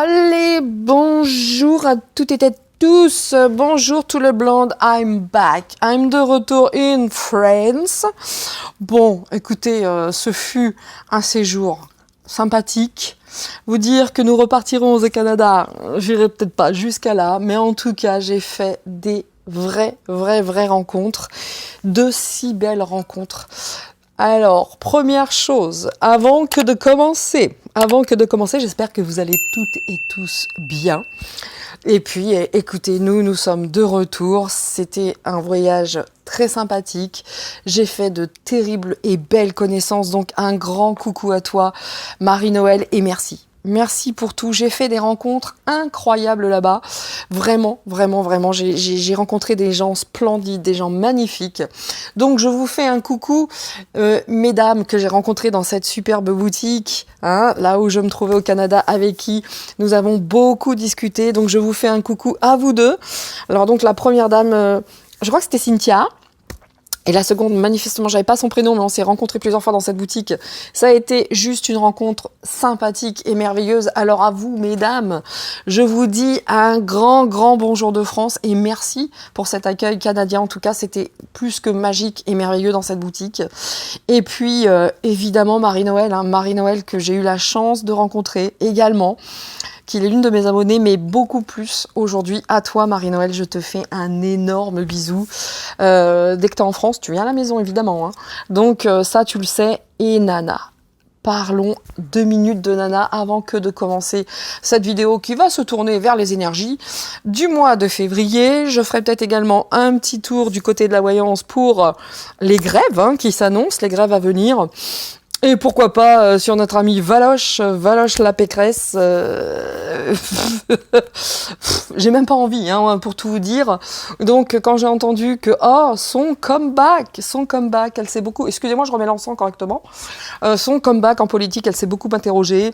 Allez, bonjour à toutes et à tous. Bonjour tout le blonde. I'm back. I'm de retour in France. Bon, écoutez, ce fut un séjour sympathique. Vous dire que nous repartirons au Canada, j'irai peut-être pas jusqu'à là, mais en tout cas, j'ai fait des vraies rencontres, de si belles rencontres. Alors, première chose, avant que de commencer, j'espère que vous allez toutes et tous bien. Et puis, écoutez, nous sommes de retour. C'était un voyage très sympathique. J'ai fait de terribles et belles connaissances. Donc, un grand coucou à toi, Marie-Noël, et merci. Merci pour tout. J'ai fait des rencontres incroyables là-bas. Vraiment. J'ai rencontré des gens splendides, des gens magnifiques. Donc, je vous fais un coucou, mesdames que j'ai rencontrées dans cette superbe boutique, hein, là où je me trouvais au Canada, avec qui nous avons beaucoup discuté. Donc, je vous fais un coucou à vous deux. Alors, donc, la première dame, je crois que c'était Cynthia. Et la seconde, manifestement, j'avais pas son prénom, mais on s'est rencontrés plusieurs fois dans cette boutique. Ça a été juste une rencontre sympathique et merveilleuse. Alors à vous, mesdames, je vous dis un grand bonjour de France et merci pour cet accueil canadien. En tout cas, c'était plus que magique et merveilleux dans cette boutique. Et puis, évidemment, Marie-Noël, Marie-Noël que j'ai eu la chance de rencontrer également, qu'il est l'une de mes abonnées, mais beaucoup plus aujourd'hui. À toi, Marie-Noël, je te fais un énorme bisou. Dès que tu es en France, tu viens à la maison, évidemment. Hein. Donc, ça, tu le sais. Et Nana. Parlons 2 minutes de Nana avant que de commencer cette vidéo qui va se tourner vers les énergies du mois de février. Je ferai peut-être également un petit tour du côté de la voyance pour les grèves qui s'annoncent, les grèves à venir. Et pourquoi pas sur notre ami Valoche la Pécresse. J'ai même pas envie, pour tout vous dire. Donc quand j'ai entendu que son comeback, elle s'est beaucoup. Excusez-moi, je remets l'encens correctement. Son comeback en politique, elle s'est beaucoup interrogée.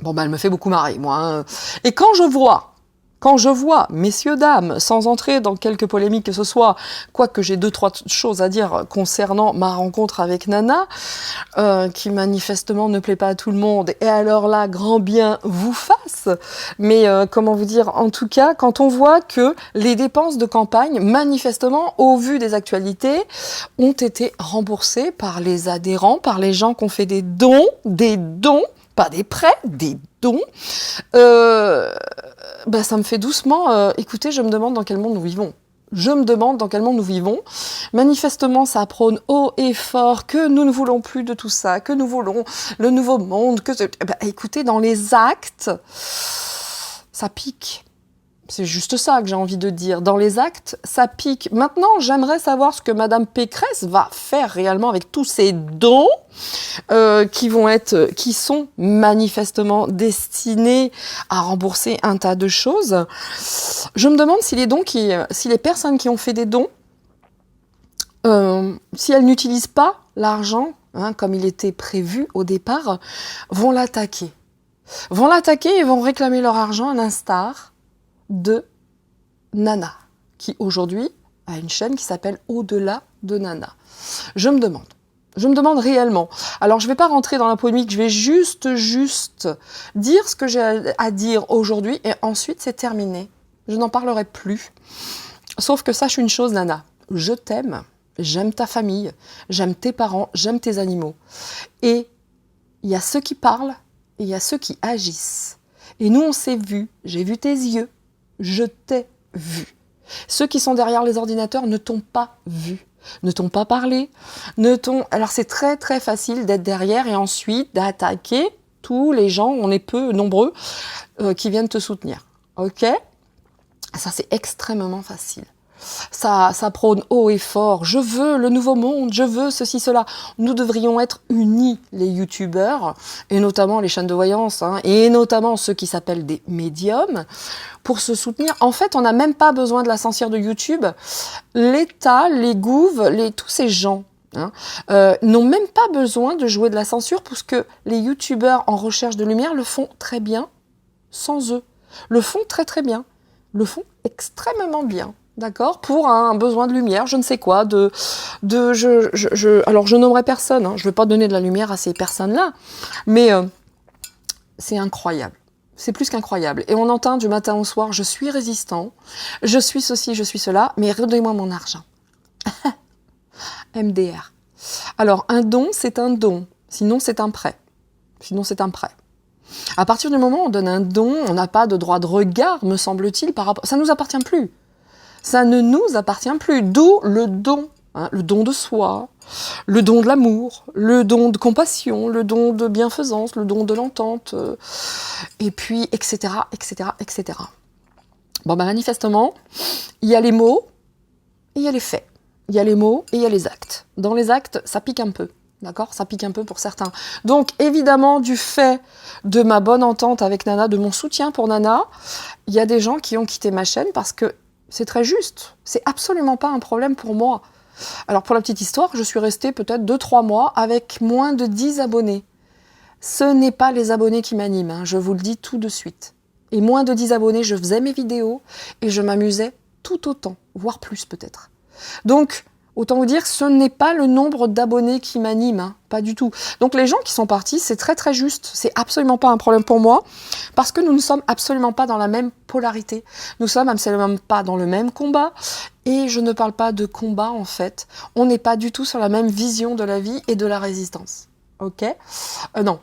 Bon elle me fait beaucoup marrer, moi. Hein. Et quand je vois, messieurs, dames, sans entrer dans quelques polémiques que ce soit, quoique j'ai 2-3 choses à dire concernant ma rencontre avec Nana, qui manifestement ne plaît pas à tout le monde, et alors là, grand bien vous fasse. Mais comment vous dire, en tout cas, quand on voit que les dépenses de campagne, manifestement, au vu des actualités, ont été remboursées par les adhérents, par les gens qui ont fait des dons, pas des prêts, des dons, ça me fait doucement, écoutez, je me demande dans quel monde nous vivons. Manifestement, ça prône haut et fort que nous ne voulons plus de tout ça, que nous voulons le nouveau monde, écoutez, dans les actes, ça pique. C'est juste ça que j'ai envie de dire. Dans les actes, ça pique. Maintenant, j'aimerais savoir ce que Madame Pécresse va faire réellement avec tous ces dons qui sont manifestement destinés à rembourser un tas de choses. Je me demande si les personnes qui ont fait des dons, si elles n'utilisent pas l'argent, comme il était prévu au départ, vont l'attaquer et vont réclamer leur argent à l'instar de Nana, qui aujourd'hui a une chaîne qui s'appelle Au-delà de Nana. Je me demande réellement. Alors, je ne vais pas rentrer dans la polémique, je vais juste dire ce que j'ai à dire aujourd'hui, et ensuite, c'est terminé. Je n'en parlerai plus. Sauf que sache une chose, Nana, je t'aime, j'aime ta famille, j'aime tes parents, j'aime tes animaux. Et il y a ceux qui parlent, et il y a ceux qui agissent. Et nous, on s'est vus, j'ai vu tes yeux, je t'ai vu. Ceux qui sont derrière les ordinateurs ne t'ont pas vu, ne t'ont pas parlé, Alors c'est très facile d'être derrière et ensuite d'attaquer tous les gens, on est peu nombreux, qui viennent te soutenir. Ok ? Ça c'est extrêmement facile. Ça prône haut et fort. Je veux le nouveau monde, je veux ceci, cela. Nous devrions être unis, les youtubeurs, et notamment les chaînes de voyance, et notamment ceux qui s'appellent des médiums, pour se soutenir. En fait, on n'a même pas besoin de la censure de YouTube. L'État, les gouves, tous ces gens n'ont même pas besoin de jouer de la censure, parce que les youtubeurs en recherche de lumière le font très bien sans eux. Le font très bien. Le font extrêmement bien. D'accord, pour un besoin de lumière, je ne sais quoi, alors je nommerai personne, je ne vais pas donner de la lumière à ces personnes-là, mais c'est incroyable. C'est plus qu'incroyable. Et on entend du matin au soir, je suis résistant, je suis ceci, je suis cela, mais redonnez-moi mon argent. MDR. Alors, un don, c'est un don. Sinon, c'est un prêt. Sinon, c'est un prêt. À partir du moment où on donne un don, on n'a pas de droit de regard, me semble-t-il, par rapport... Ça ne nous appartient plus. Ça ne nous appartient plus. D'où le don. Hein, le don de soi, le don de l'amour, le don de compassion, le don de bienfaisance, le don de l'entente, et puis, etc., etc., etc. Bon, ben, manifestement, il y a les mots et il y a les faits. Il y a les mots et il y a les actes. Dans les actes, ça pique un peu. D'accord ? Ça pique un peu pour certains. Donc, évidemment, du fait de ma bonne entente avec Nana, de mon soutien pour Nana, il y a des gens qui ont quitté ma chaîne parce que c'est très juste. C'est absolument pas un problème pour moi. Alors, pour la petite histoire, je suis restée peut-être 2-3 mois avec moins de 10 abonnés. Ce n'est pas les abonnés qui m'animent, hein, je vous le dis tout de suite. Et moins de 10 abonnés, je faisais mes vidéos et je m'amusais tout autant, voire plus peut-être. Donc, autant vous dire, ce n'est pas le nombre d'abonnés qui m'anime, hein, pas du tout. Donc les gens qui sont partis, c'est très très juste, c'est absolument pas un problème pour moi, parce que nous ne sommes absolument pas dans la même polarité, nous sommes absolument pas dans le même combat, et je ne parle pas de combat en fait, on n'est pas du tout sur la même vision de la vie et de la résistance, ok ? Non,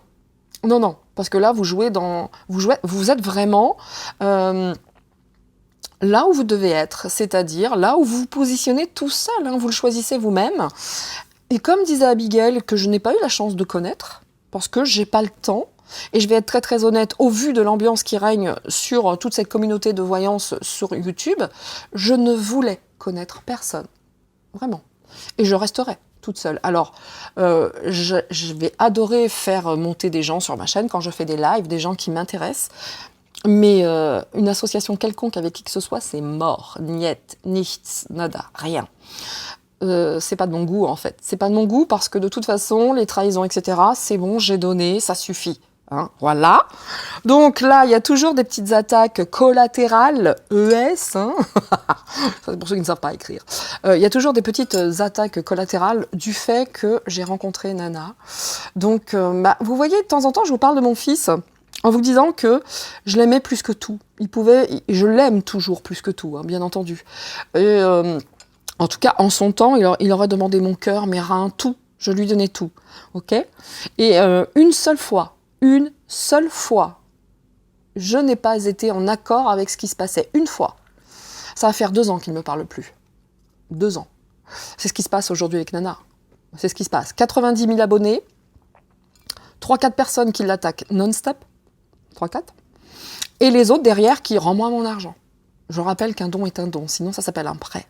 non, non, parce que là vous êtes vraiment... là où vous devez être, c'est-à-dire là où vous vous positionnez tout seul, hein, vous le choisissez vous-même. Et comme disait Abigail, que je n'ai pas eu la chance de connaître, parce que j'ai pas le temps, et je vais être très très honnête, au vu de l'ambiance qui règne sur toute cette communauté de voyance sur YouTube, je ne voulais connaître personne, vraiment. Et je resterai toute seule. Alors, je vais adorer faire monter des gens sur ma chaîne quand je fais des lives, des gens qui m'intéressent, mais une association quelconque avec qui que ce soit, c'est mort. Niet, nichts, nada, rien. C'est pas de mon goût en fait. C'est pas de mon goût parce que de toute façon, les trahisons, etc., c'est bon, j'ai donné, ça suffit. Hein, voilà. Donc là, il y a toujours des petites attaques collatérales, ES, hein. C'est pour ceux qui ne savent pas écrire. Il y a toujours des petites attaques collatérales du fait que j'ai rencontré Nana. Donc, vous voyez, de temps en temps, je vous parle de mon fils en vous disant que je l'aimais plus que tout. Je l'aime toujours plus que tout, hein, bien entendu. Et, en tout cas, en son temps, il aurait demandé mon cœur, mes reins, tout. Je lui donnais tout, ok ? Et une seule fois, je n'ai pas été en accord avec ce qui se passait. Une fois. Ça va faire 2 ans qu'il ne me parle plus. 2 ans. C'est ce qui se passe aujourd'hui avec Nana. C'est ce qui se passe. 90 000 abonnés, 3-4 personnes qui l'attaquent non-stop, 3-4, et les autres derrière qui rendent moi mon argent. Je rappelle qu'un don est un don, sinon ça s'appelle un prêt.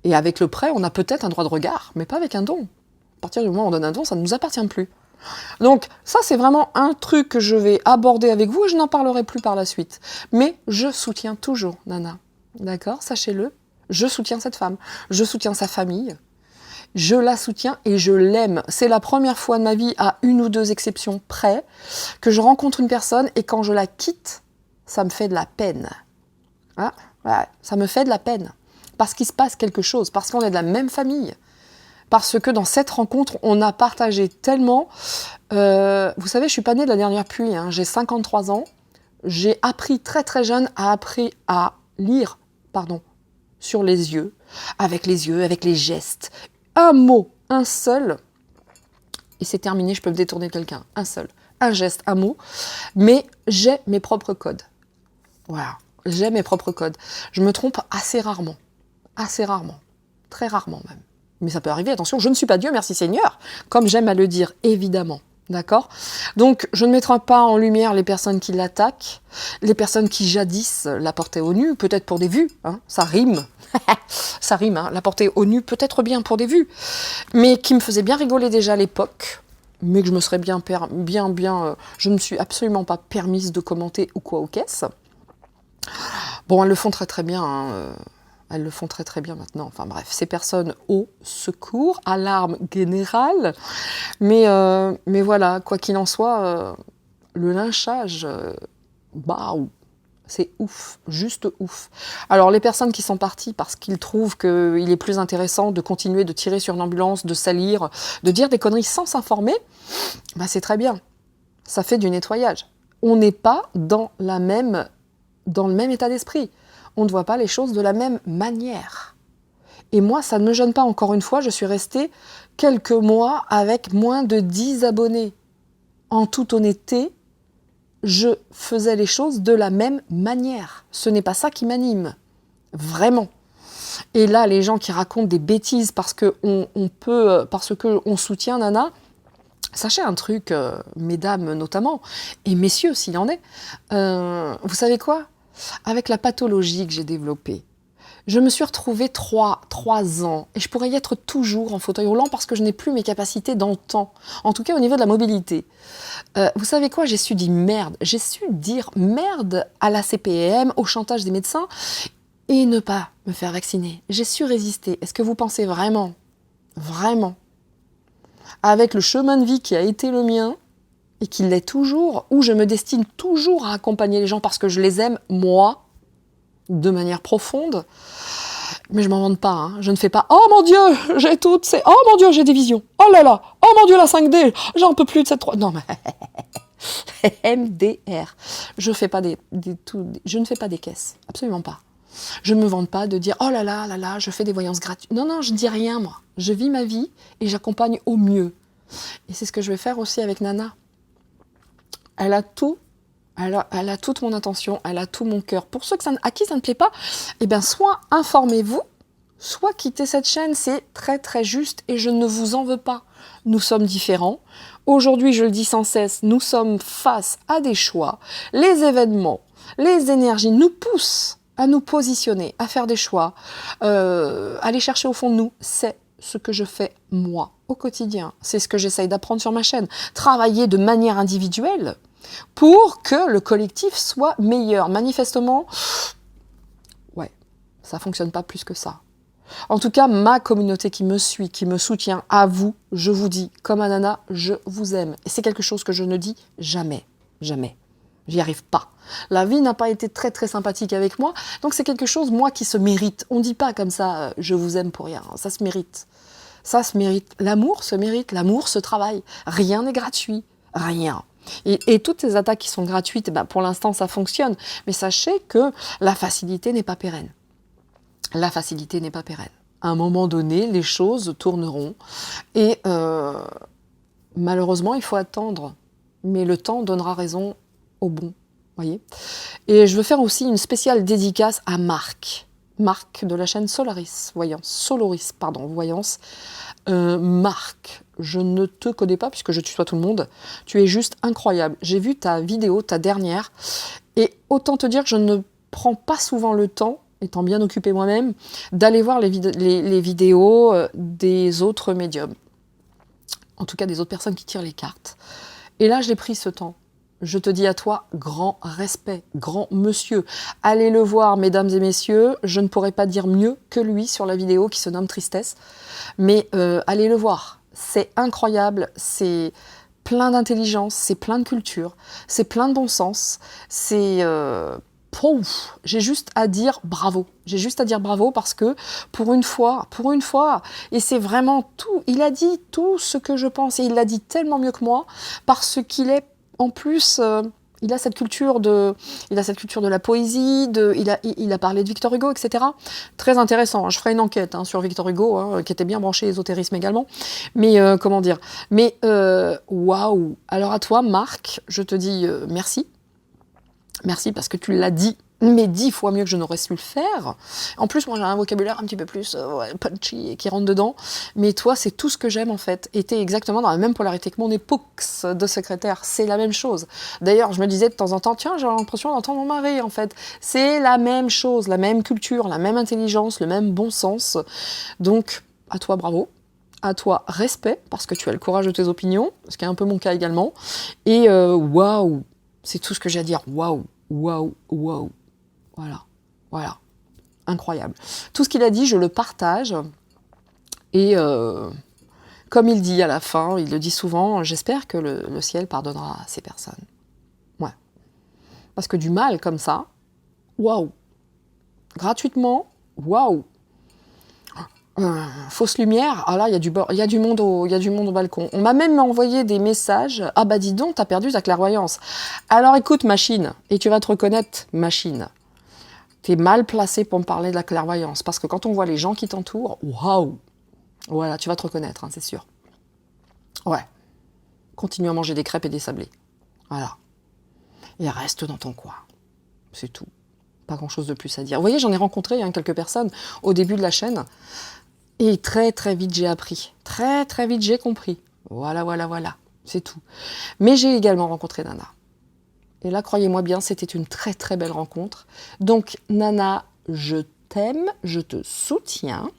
Et avec le prêt, on a peut-être un droit de regard, mais pas avec un don. À partir du moment où on donne un don, ça ne nous appartient plus. Donc ça, c'est vraiment un truc que je vais aborder avec vous et je n'en parlerai plus par la suite. Mais je soutiens toujours Nana. D'accord ? Sachez-le, je soutiens cette femme. Je soutiens sa famille. Je la soutiens et je l'aime. C'est la première fois de ma vie, à 1 ou 2 exceptions près, que je rencontre une personne et quand je la quitte, ça me fait de la peine. Ah, ouais, ça me fait de la peine. Parce qu'il se passe quelque chose, parce qu'on est de la même famille. Parce que dans cette rencontre, on a partagé tellement... vous savez, je suis pas née de la dernière pluie, hein, j'ai 53 ans. J'ai appris très très jeune à lire, sur les yeux, avec les gestes. Un mot, un seul, et c'est terminé, je peux me détourner de quelqu'un. Un seul, un geste, un mot. Mais j'ai mes propres codes. Voilà, j'ai mes propres codes. Je me trompe assez rarement, très rarement même. Mais ça peut arriver, attention, je ne suis pas Dieu, merci Seigneur, comme j'aime à le dire, évidemment. D'accord ? Donc, je ne mettrai pas en lumière les personnes qui l'attaquent, les personnes qui jadis la portaient au nu, peut-être pour des vues, hein, ça rime. Ça rime, hein, la porter au nu, peut-être bien pour des vues, mais qui me faisait bien rigoler déjà à l'époque, mais que je me serais je ne me suis absolument pas permise de commenter ou quoi au caisse. Bon, elles le font très très bien, hein, elles le font très très bien maintenant. Enfin bref, ces personnes au secours, alarme générale. Mais voilà, quoi qu'il en soit, le lynchage, c'est ouf, juste ouf. Alors les personnes qui sont parties parce qu'ils trouvent qu'il est plus intéressant de continuer de tirer sur une ambulance, de salir, de dire des conneries sans s'informer, c'est très bien. Ça fait du nettoyage. on n'est pas dans le même état d'esprit. On ne voit pas les choses de la même manière. Et moi, ça ne me gêne pas. Encore une fois, je suis restée quelques mois avec moins de 10 abonnés. En toute honnêteté, je faisais les choses de la même manière. Ce n'est pas ça qui m'anime. Vraiment. Et là, les gens qui racontent des bêtises parce qu'on soutient Nana, sachez un truc, mesdames notamment, et messieurs s'il en est, vous savez quoi? Avec la pathologie que j'ai développée, je me suis retrouvée 3 ans, et je pourrais y être toujours en fauteuil roulant parce que je n'ai plus mes capacités d'antan, en tout cas au niveau de la mobilité. Vous savez quoi? J'ai su dire merde à la CPM, au chantage des médecins, et ne pas me faire vacciner. J'ai su résister. Est-ce que vous pensez vraiment, avec le chemin de vie qui a été le mien, et qui l'est toujours, où je me destine toujours à accompagner les gens parce que je les aime, moi, de manière profonde, mais je m'en vante pas, hein. Je ne fais pas « Oh mon Dieu, j'ai toutes ces... Oh mon Dieu, j'ai des visions. Oh là là, oh mon Dieu, la 5D, j'en peux plus de cette... » Non, mais... MDR. Je ne fais pas des caisses, absolument pas. Je ne me vante pas de dire « Oh là là, je fais des voyances gratuites. » Non, je ne dis rien, moi. Je vis ma vie et j'accompagne au mieux. Et c'est ce que je vais faire aussi avec Nana. Elle a tout. Elle a toute mon attention, elle a tout mon cœur. Pour ceux à qui ça ne plaît pas, eh bien, soit informez-vous, soit quittez cette chaîne. C'est très très juste et je ne vous en veux pas. Nous sommes différents. Aujourd'hui, je le dis sans cesse, nous sommes face à des choix. Les événements, les énergies nous poussent à nous positionner, à faire des choix, aller chercher au fond de nous. C'est ce que je fais moi au quotidien. C'est ce que j'essaye d'apprendre sur ma chaîne. Travailler de manière individuelle pour que le collectif soit meilleur. Manifestement, ouais, ça fonctionne pas plus que ça. En tout cas, ma communauté qui me suit, qui me soutient, à vous, je vous dis, comme à Nana, je vous aime. Et c'est quelque chose que je ne dis jamais, jamais. J'y arrive pas. La vie n'a pas été très très sympathique avec moi, donc c'est quelque chose, moi, qui se mérite. On dit pas comme ça, je vous aime pour rien, ça se mérite. Ça se mérite. L'amour se mérite, l'amour se travaille. Rien n'est gratuit, rien. Et toutes ces attaques qui sont gratuites, ben pour l'instant ça fonctionne. Mais sachez que la facilité n'est pas pérenne. La facilité n'est pas pérenne. À un moment donné, les choses tourneront. Et malheureusement, il faut attendre. Mais le temps donnera raison au bon. Voyez. Et je veux faire aussi une spéciale dédicace à Marc. Marc de la chaîne Solaris Voyance. Marc, je ne te connais pas puisque je tutoie tout le monde. Tu es juste incroyable. J'ai vu ta vidéo, ta dernière, et autant te dire que je ne prends pas souvent le temps, étant bien occupée moi-même, d'aller voir les vidéos des autres médiums. En tout cas, des autres personnes qui tirent les cartes. Et là, j'ai pris ce temps. Je te dis à toi, grand respect, grand monsieur. Allez le voir, mesdames et messieurs. Je ne pourrais pas dire mieux que lui sur la vidéo qui se nomme Tristesse. Mais allez le voir. C'est incroyable. C'est plein d'intelligence. C'est plein de culture. C'est plein de bon sens. C'est... j'ai juste à dire bravo. J'ai juste à dire bravo parce que pour une fois, et c'est vraiment tout, il a dit tout ce que je pense et il l'a dit tellement mieux que moi parce qu'il est en plus, il a cette culture de la poésie, il a parlé de Victor Hugo, etc. Très intéressant. Je ferai une enquête sur Victor Hugo, qui était bien branché ésotérisme également. Mais comment dire? Mais waouh! Alors à toi, Marc, je te dis merci. Merci parce que tu l'as dit, mais 10 fois mieux que je n'aurais su le faire. En plus, moi j'ai un vocabulaire un petit peu plus punchy et qui rentre dedans. Mais toi, c'est tout ce que j'aime en fait. Et t'es exactement dans la même polarité que mon époux de secrétaire. C'est la même chose. D'ailleurs, je me disais de temps en temps, tiens, j'ai l'impression d'entendre mon mari en fait. C'est la même chose, la même culture, la même intelligence, le même bon sens. Donc, à toi, bravo. À toi, respect, parce que tu as le courage de tes opinions, ce qui est un peu mon cas également. Et waouh! C'est tout ce que j'ai à dire. Waouh, waouh, waouh. Voilà. Incroyable. Tout ce qu'il a dit, je le partage. Et comme il dit à la fin, il le dit souvent, j'espère que le ciel pardonnera à ces personnes. Ouais. Parce que du mal comme ça, waouh. Gratuitement, waouh. Fausse lumière, ah là, il y a du monde au balcon. On m'a même envoyé des messages. Ah bah dis donc, t'as perdu ta clairvoyance. Alors écoute, machine, et tu vas te reconnaître, machine. T'es mal placé pour me parler de la clairvoyance, parce que quand on voit les gens qui t'entourent, waouh. Voilà, tu vas te reconnaître, hein, c'est sûr. Ouais. Continue à manger des crêpes et des sablés. Voilà. Et reste dans ton coin. C'est tout. Pas grand-chose de plus à dire. Vous voyez, j'en ai rencontré quelques personnes au début de la chaîne. Et très très vite j'ai appris, très très vite j'ai compris. Voilà, c'est tout. Mais j'ai également rencontré Nana. Et là, croyez-moi bien, c'était une très très belle rencontre. Donc Nana, je t'aime, je te soutiens.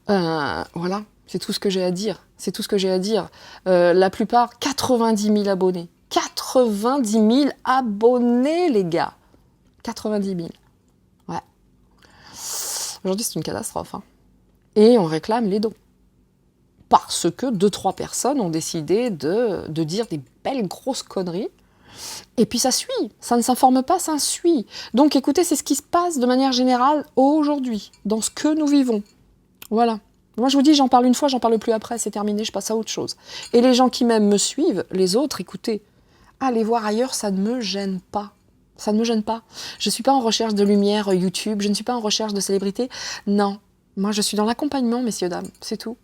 Voilà, c'est tout ce que j'ai à dire. C'est tout ce que j'ai à dire. La plupart, 90 000 abonnés. 90 000 abonnés, les gars. 90 000. Ouais. Aujourd'hui, c'est une catastrophe, hein. Et on réclame les dons. Parce que 2-3 personnes ont décidé de dire des belles grosses conneries. Et puis ça suit, ça ne s'informe pas, ça suit. Donc écoutez, c'est ce qui se passe de manière générale aujourd'hui, dans ce que nous vivons. Voilà. Moi je vous dis, j'en parle une fois, j'en parle plus après, c'est terminé, je passe à autre chose. Et les gens qui m'aiment me suivent, les autres, écoutez, allez voir ailleurs, ça ne me gêne pas. Ça ne me gêne pas. Je ne suis pas en recherche de lumière YouTube, je ne suis pas en recherche de célébrité. Non. Moi, je suis dans l'accompagnement, messieurs, dames, c'est tout.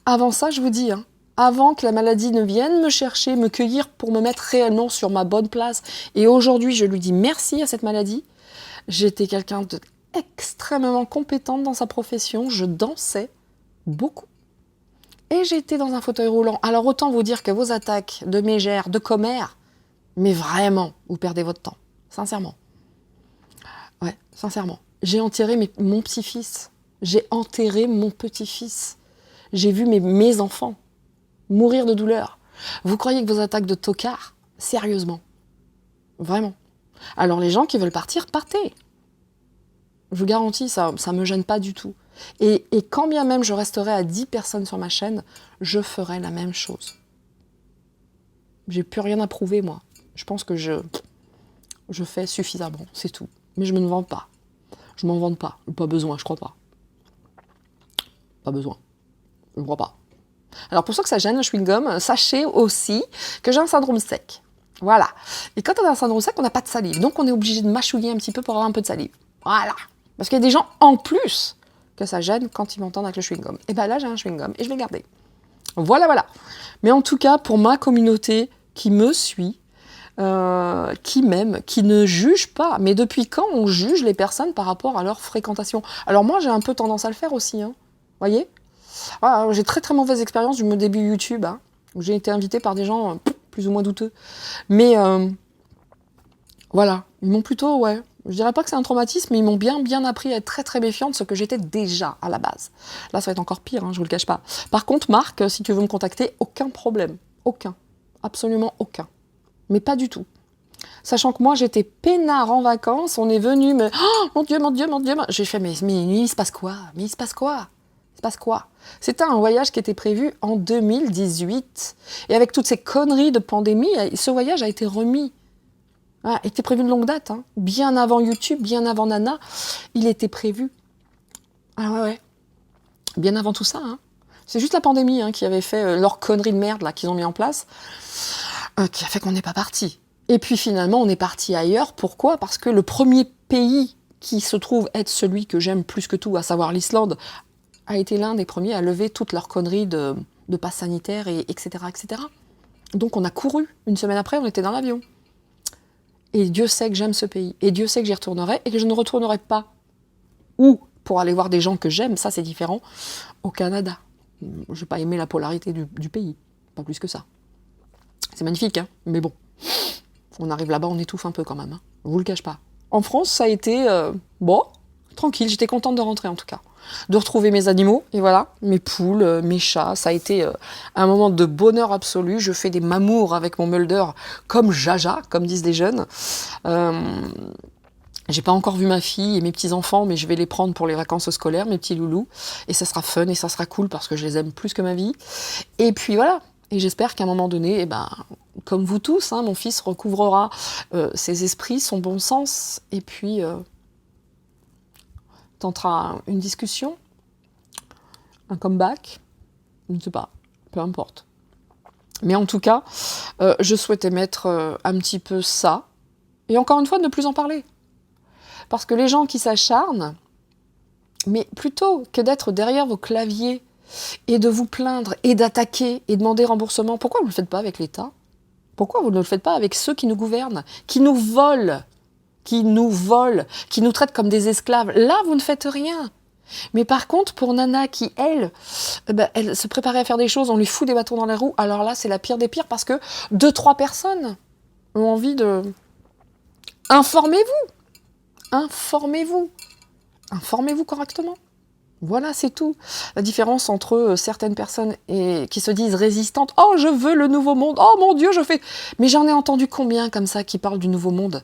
Avant ça, je vous dis, hein, avant que la maladie ne vienne me chercher, me cueillir pour me mettre réellement sur ma bonne place, et aujourd'hui, je lui dis merci à cette maladie, j'étais quelqu'un d'extrêmement compétente dans sa profession, je dansais beaucoup, et j'étais dans un fauteuil roulant. Alors autant vous dire que vos attaques de mégère, de commère, mais vraiment, vous perdez votre temps, sincèrement. Ouais, sincèrement. J'ai enterré mon petit-fils. J'ai enterré mon petit-fils. J'ai vu mes enfants mourir de douleur. Vous croyez que vos attaques de tocard? Sérieusement. Vraiment. Alors les gens qui veulent partir, partez. Je vous garantis, ça ne me gêne pas du tout. Et quand bien même je resterai à 10 personnes sur ma chaîne, je ferai la même chose. J'ai plus rien à prouver, moi. Je pense que je fais suffisamment, c'est tout. Mais je me vante pas. Je m'en vante pas. Pas besoin, je crois pas. Pas besoin. Je ne crois pas. Alors pour ceux que ça gêne, le chewing-gum, sachez aussi que j'ai un syndrome sec. Voilà. Et quand on a un syndrome sec, on n'a pas de salive. Donc on est obligé de mâchouiller un petit peu pour avoir un peu de salive. Voilà. Parce qu'il y a des gens en plus que ça gêne quand ils m'entendent avec le chewing-gum. Et bien là, j'ai un chewing-gum et je vais le garder. Voilà. Mais en tout cas, pour ma communauté qui me suit, qui m'aime, qui ne juge pas. Mais depuis quand on juge les personnes par rapport à leur fréquentation? Alors moi, j'ai un peu tendance à le faire aussi. Voyez, j'ai très très mauvaise expérience du début YouTube, hein, où j'ai été invitée par des gens plus ou moins douteux. Mais voilà, ils m'ont plutôt, ouais, je dirais pas que c'est un traumatisme, mais ils m'ont bien appris à être très très méfiante, ce que j'étais déjà à la base. Là, ça va être encore pire, je vous le cache pas. Par contre, Marc, si tu veux me contacter, aucun problème. Aucun. Absolument aucun. Mais pas du tout. Sachant que moi, j'étais peinard en vacances, on est venu, mais oh, mon Dieu. J'ai fait, mais il se passe quoi? Il se passe quoi? C'était un voyage qui était prévu en 2018. Et avec toutes ces conneries de pandémie, ce voyage a été remis. Il était prévu de longue date, hein. Bien avant YouTube, bien avant Nana, il était prévu. Ah ouais. Bien avant tout ça, hein. C'est juste la pandémie qui avait fait leur connerie de merde là qu'ils ont mis en place, qui a fait qu'on n'est pas parti. Et puis finalement, on est parti ailleurs. Pourquoi? Parce que le premier pays qui se trouve être celui que j'aime plus que tout, à savoir l'Islande, a été l'un des premiers à lever toutes leurs conneries de passe sanitaire, etc. Donc on a couru. Une semaine après, on était dans l'avion. Et Dieu sait que j'aime ce pays. Et Dieu sait que j'y retournerai et que je ne retournerai pas. Ou pour aller voir des gens que j'aime, ça c'est différent, au Canada. Je n'ai pas aimé la polarité du pays. Pas plus que ça. C'est magnifique, mais bon. On arrive là-bas, on étouffe un peu quand même. Je vous le cache pas. En France, ça a été tranquille. J'étais contente de rentrer en tout cas. De retrouver mes animaux, et voilà, mes poules, mes chats. Ça a été un moment de bonheur absolu. Je fais des mamours avec mon Mulder comme Jaja, comme disent les jeunes. J'ai pas encore vu ma fille et mes petits-enfants, mais je vais les prendre pour les vacances scolaires, mes petits loulous. Et ça sera fun et ça sera cool parce que je les aime plus que ma vie. Et puis voilà. Et j'espère qu'à un moment donné, comme vous tous, mon fils recouvrera ses esprits, son bon sens, et puis tentera une discussion, un comeback, je ne sais pas, peu importe. Mais en tout cas, je souhaitais mettre un petit peu ça, et encore une fois, ne plus en parler. Parce que les gens qui s'acharnent, mais plutôt que d'être derrière vos claviers et de vous plaindre et d'attaquer et demander remboursement, pourquoi vous ne le faites pas avec l'État? Pourquoi vous ne le faites pas avec ceux qui nous gouvernent, qui nous volent, qui nous traitent comme des esclaves? Là, vous ne faites rien. Mais par contre, pour Nana qui, elle se préparait à faire des choses, on lui fout des bâtons dans les roues, alors là, c'est la pire des pires parce que 2-3 personnes ont envie de... Informez-vous. Informez-vous correctement. Voilà, c'est tout. La différence entre certaines personnes qui se disent résistantes. Oh, je veux le nouveau monde. Oh mon Dieu, je fais... Mais j'en ai entendu combien comme ça qui parlent du nouveau monde?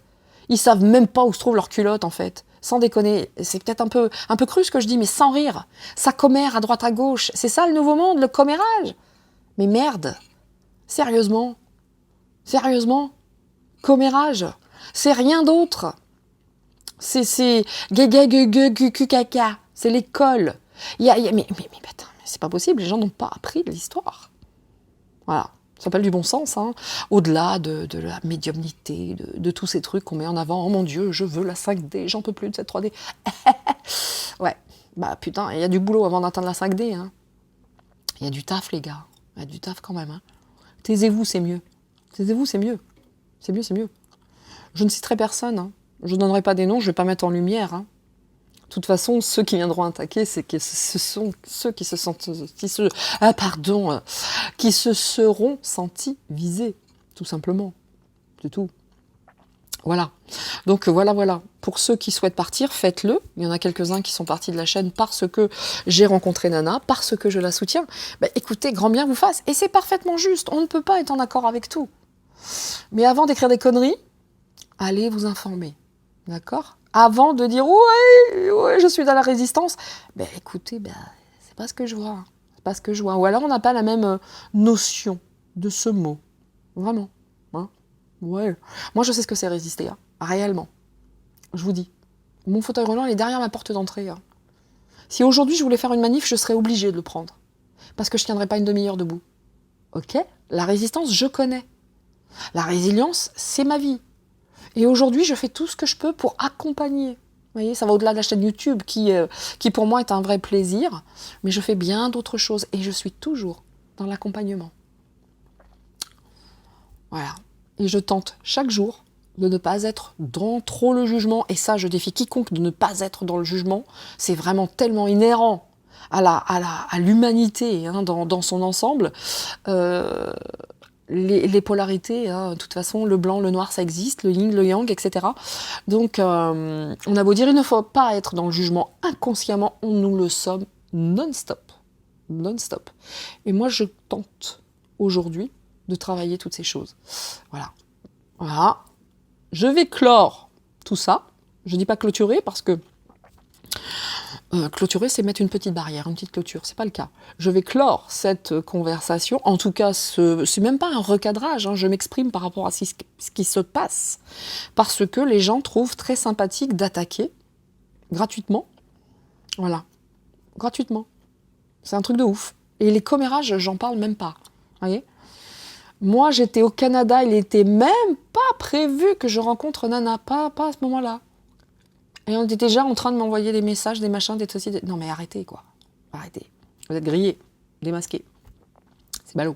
Ils savent même pas où se trouve leur culotte, en fait. Sans déconner. C'est peut-être un peu cru ce que je dis, mais sans rire. Ça commère à droite à gauche. C'est ça le nouveau monde, le commérage. Mais merde. Sérieusement. Commérage. C'est rien d'autre. C'est caca. C'est l'école. Mais attends, c'est pas possible, les gens n'ont pas appris de l'histoire. Voilà, ça s'appelle du bon sens, hein. Au-delà de la médiumnité, de tous ces trucs qu'on met en avant. Oh mon Dieu, je veux la 5D, j'en peux plus de cette 3D. Ouais, bah putain, il y a du boulot avant d'atteindre la 5D, hein. Il y a du taf, les gars. Il y a du taf quand même, hein. Taisez-vous, c'est mieux. C'est mieux. Je ne citerai personne, hein. Je ne donnerai pas des noms, je ne vais pas mettre en lumière, hein. De toute façon, ceux qui viendront attaquer, c'est que ce sont ceux qui se seront sentis visés, tout simplement. C'est tout. Voilà. Donc voilà. Pour ceux qui souhaitent partir, faites-le. Il y en a quelques-uns qui sont partis de la chaîne parce que j'ai rencontré Nana, parce que je la soutiens. Bah, écoutez, grand bien vous fasse. Et c'est parfaitement juste. On ne peut pas être en accord avec tout. Mais avant d'écrire des conneries, allez vous informer. D'accord ? Avant de dire ouais, je suis dans la résistance, écoutez, c'est pas ce que je vois. Ou alors on n'a pas la même notion de ce mot. Vraiment. Hein, ouais. Moi je sais ce que c'est résister, hein, réellement. Je vous dis. Mon fauteuil roulant il est derrière ma porte d'entrée. Hein. Si aujourd'hui je voulais faire une manif, je serais obligée de le prendre. Parce que je tiendrais pas une demi-heure debout. Ok ? La résistance, je connais. La résilience, c'est ma vie. Et aujourd'hui, je fais tout ce que je peux pour accompagner. Vous voyez, ça va au-delà de la chaîne YouTube qui pour moi est un vrai plaisir. Mais je fais bien d'autres choses et je suis toujours dans l'accompagnement. Voilà. Et je tente chaque jour de ne pas être dans trop le jugement. Et ça, je défie quiconque de ne pas être dans le jugement. C'est vraiment tellement inhérent à l'humanité, hein, dans son ensemble. Les polarités, hein, de toute façon, le blanc, le noir, ça existe, le yin, le yang, etc. Donc, on a beau dire, il ne faut pas être dans le jugement inconsciemment, nous le sommes non-stop. Et moi, je tente aujourd'hui de travailler toutes ces choses. Voilà. Je vais clore tout ça. Je ne dis pas clôturer parce que clôturer, c'est mettre une petite barrière, une petite clôture. C'est pas le cas. Je vais clore cette conversation. En tout cas, c'est même pas un recadrage. Hein. Je m'exprime par rapport à ce qui se passe. Parce que les gens trouvent très sympathique d'attaquer gratuitement. Voilà. Gratuitement. C'est un truc de ouf. Et les commérages, j'en parle même pas. Vous voyez ? Moi, j'étais au Canada. Il était même pas prévu que je rencontre Nana. Pas à ce moment-là. Et on était déjà en train de m'envoyer des messages, des machins, des ceci, Non mais arrêtez quoi. Arrêtez. Vous êtes grillés, démasqués. C'est ballot.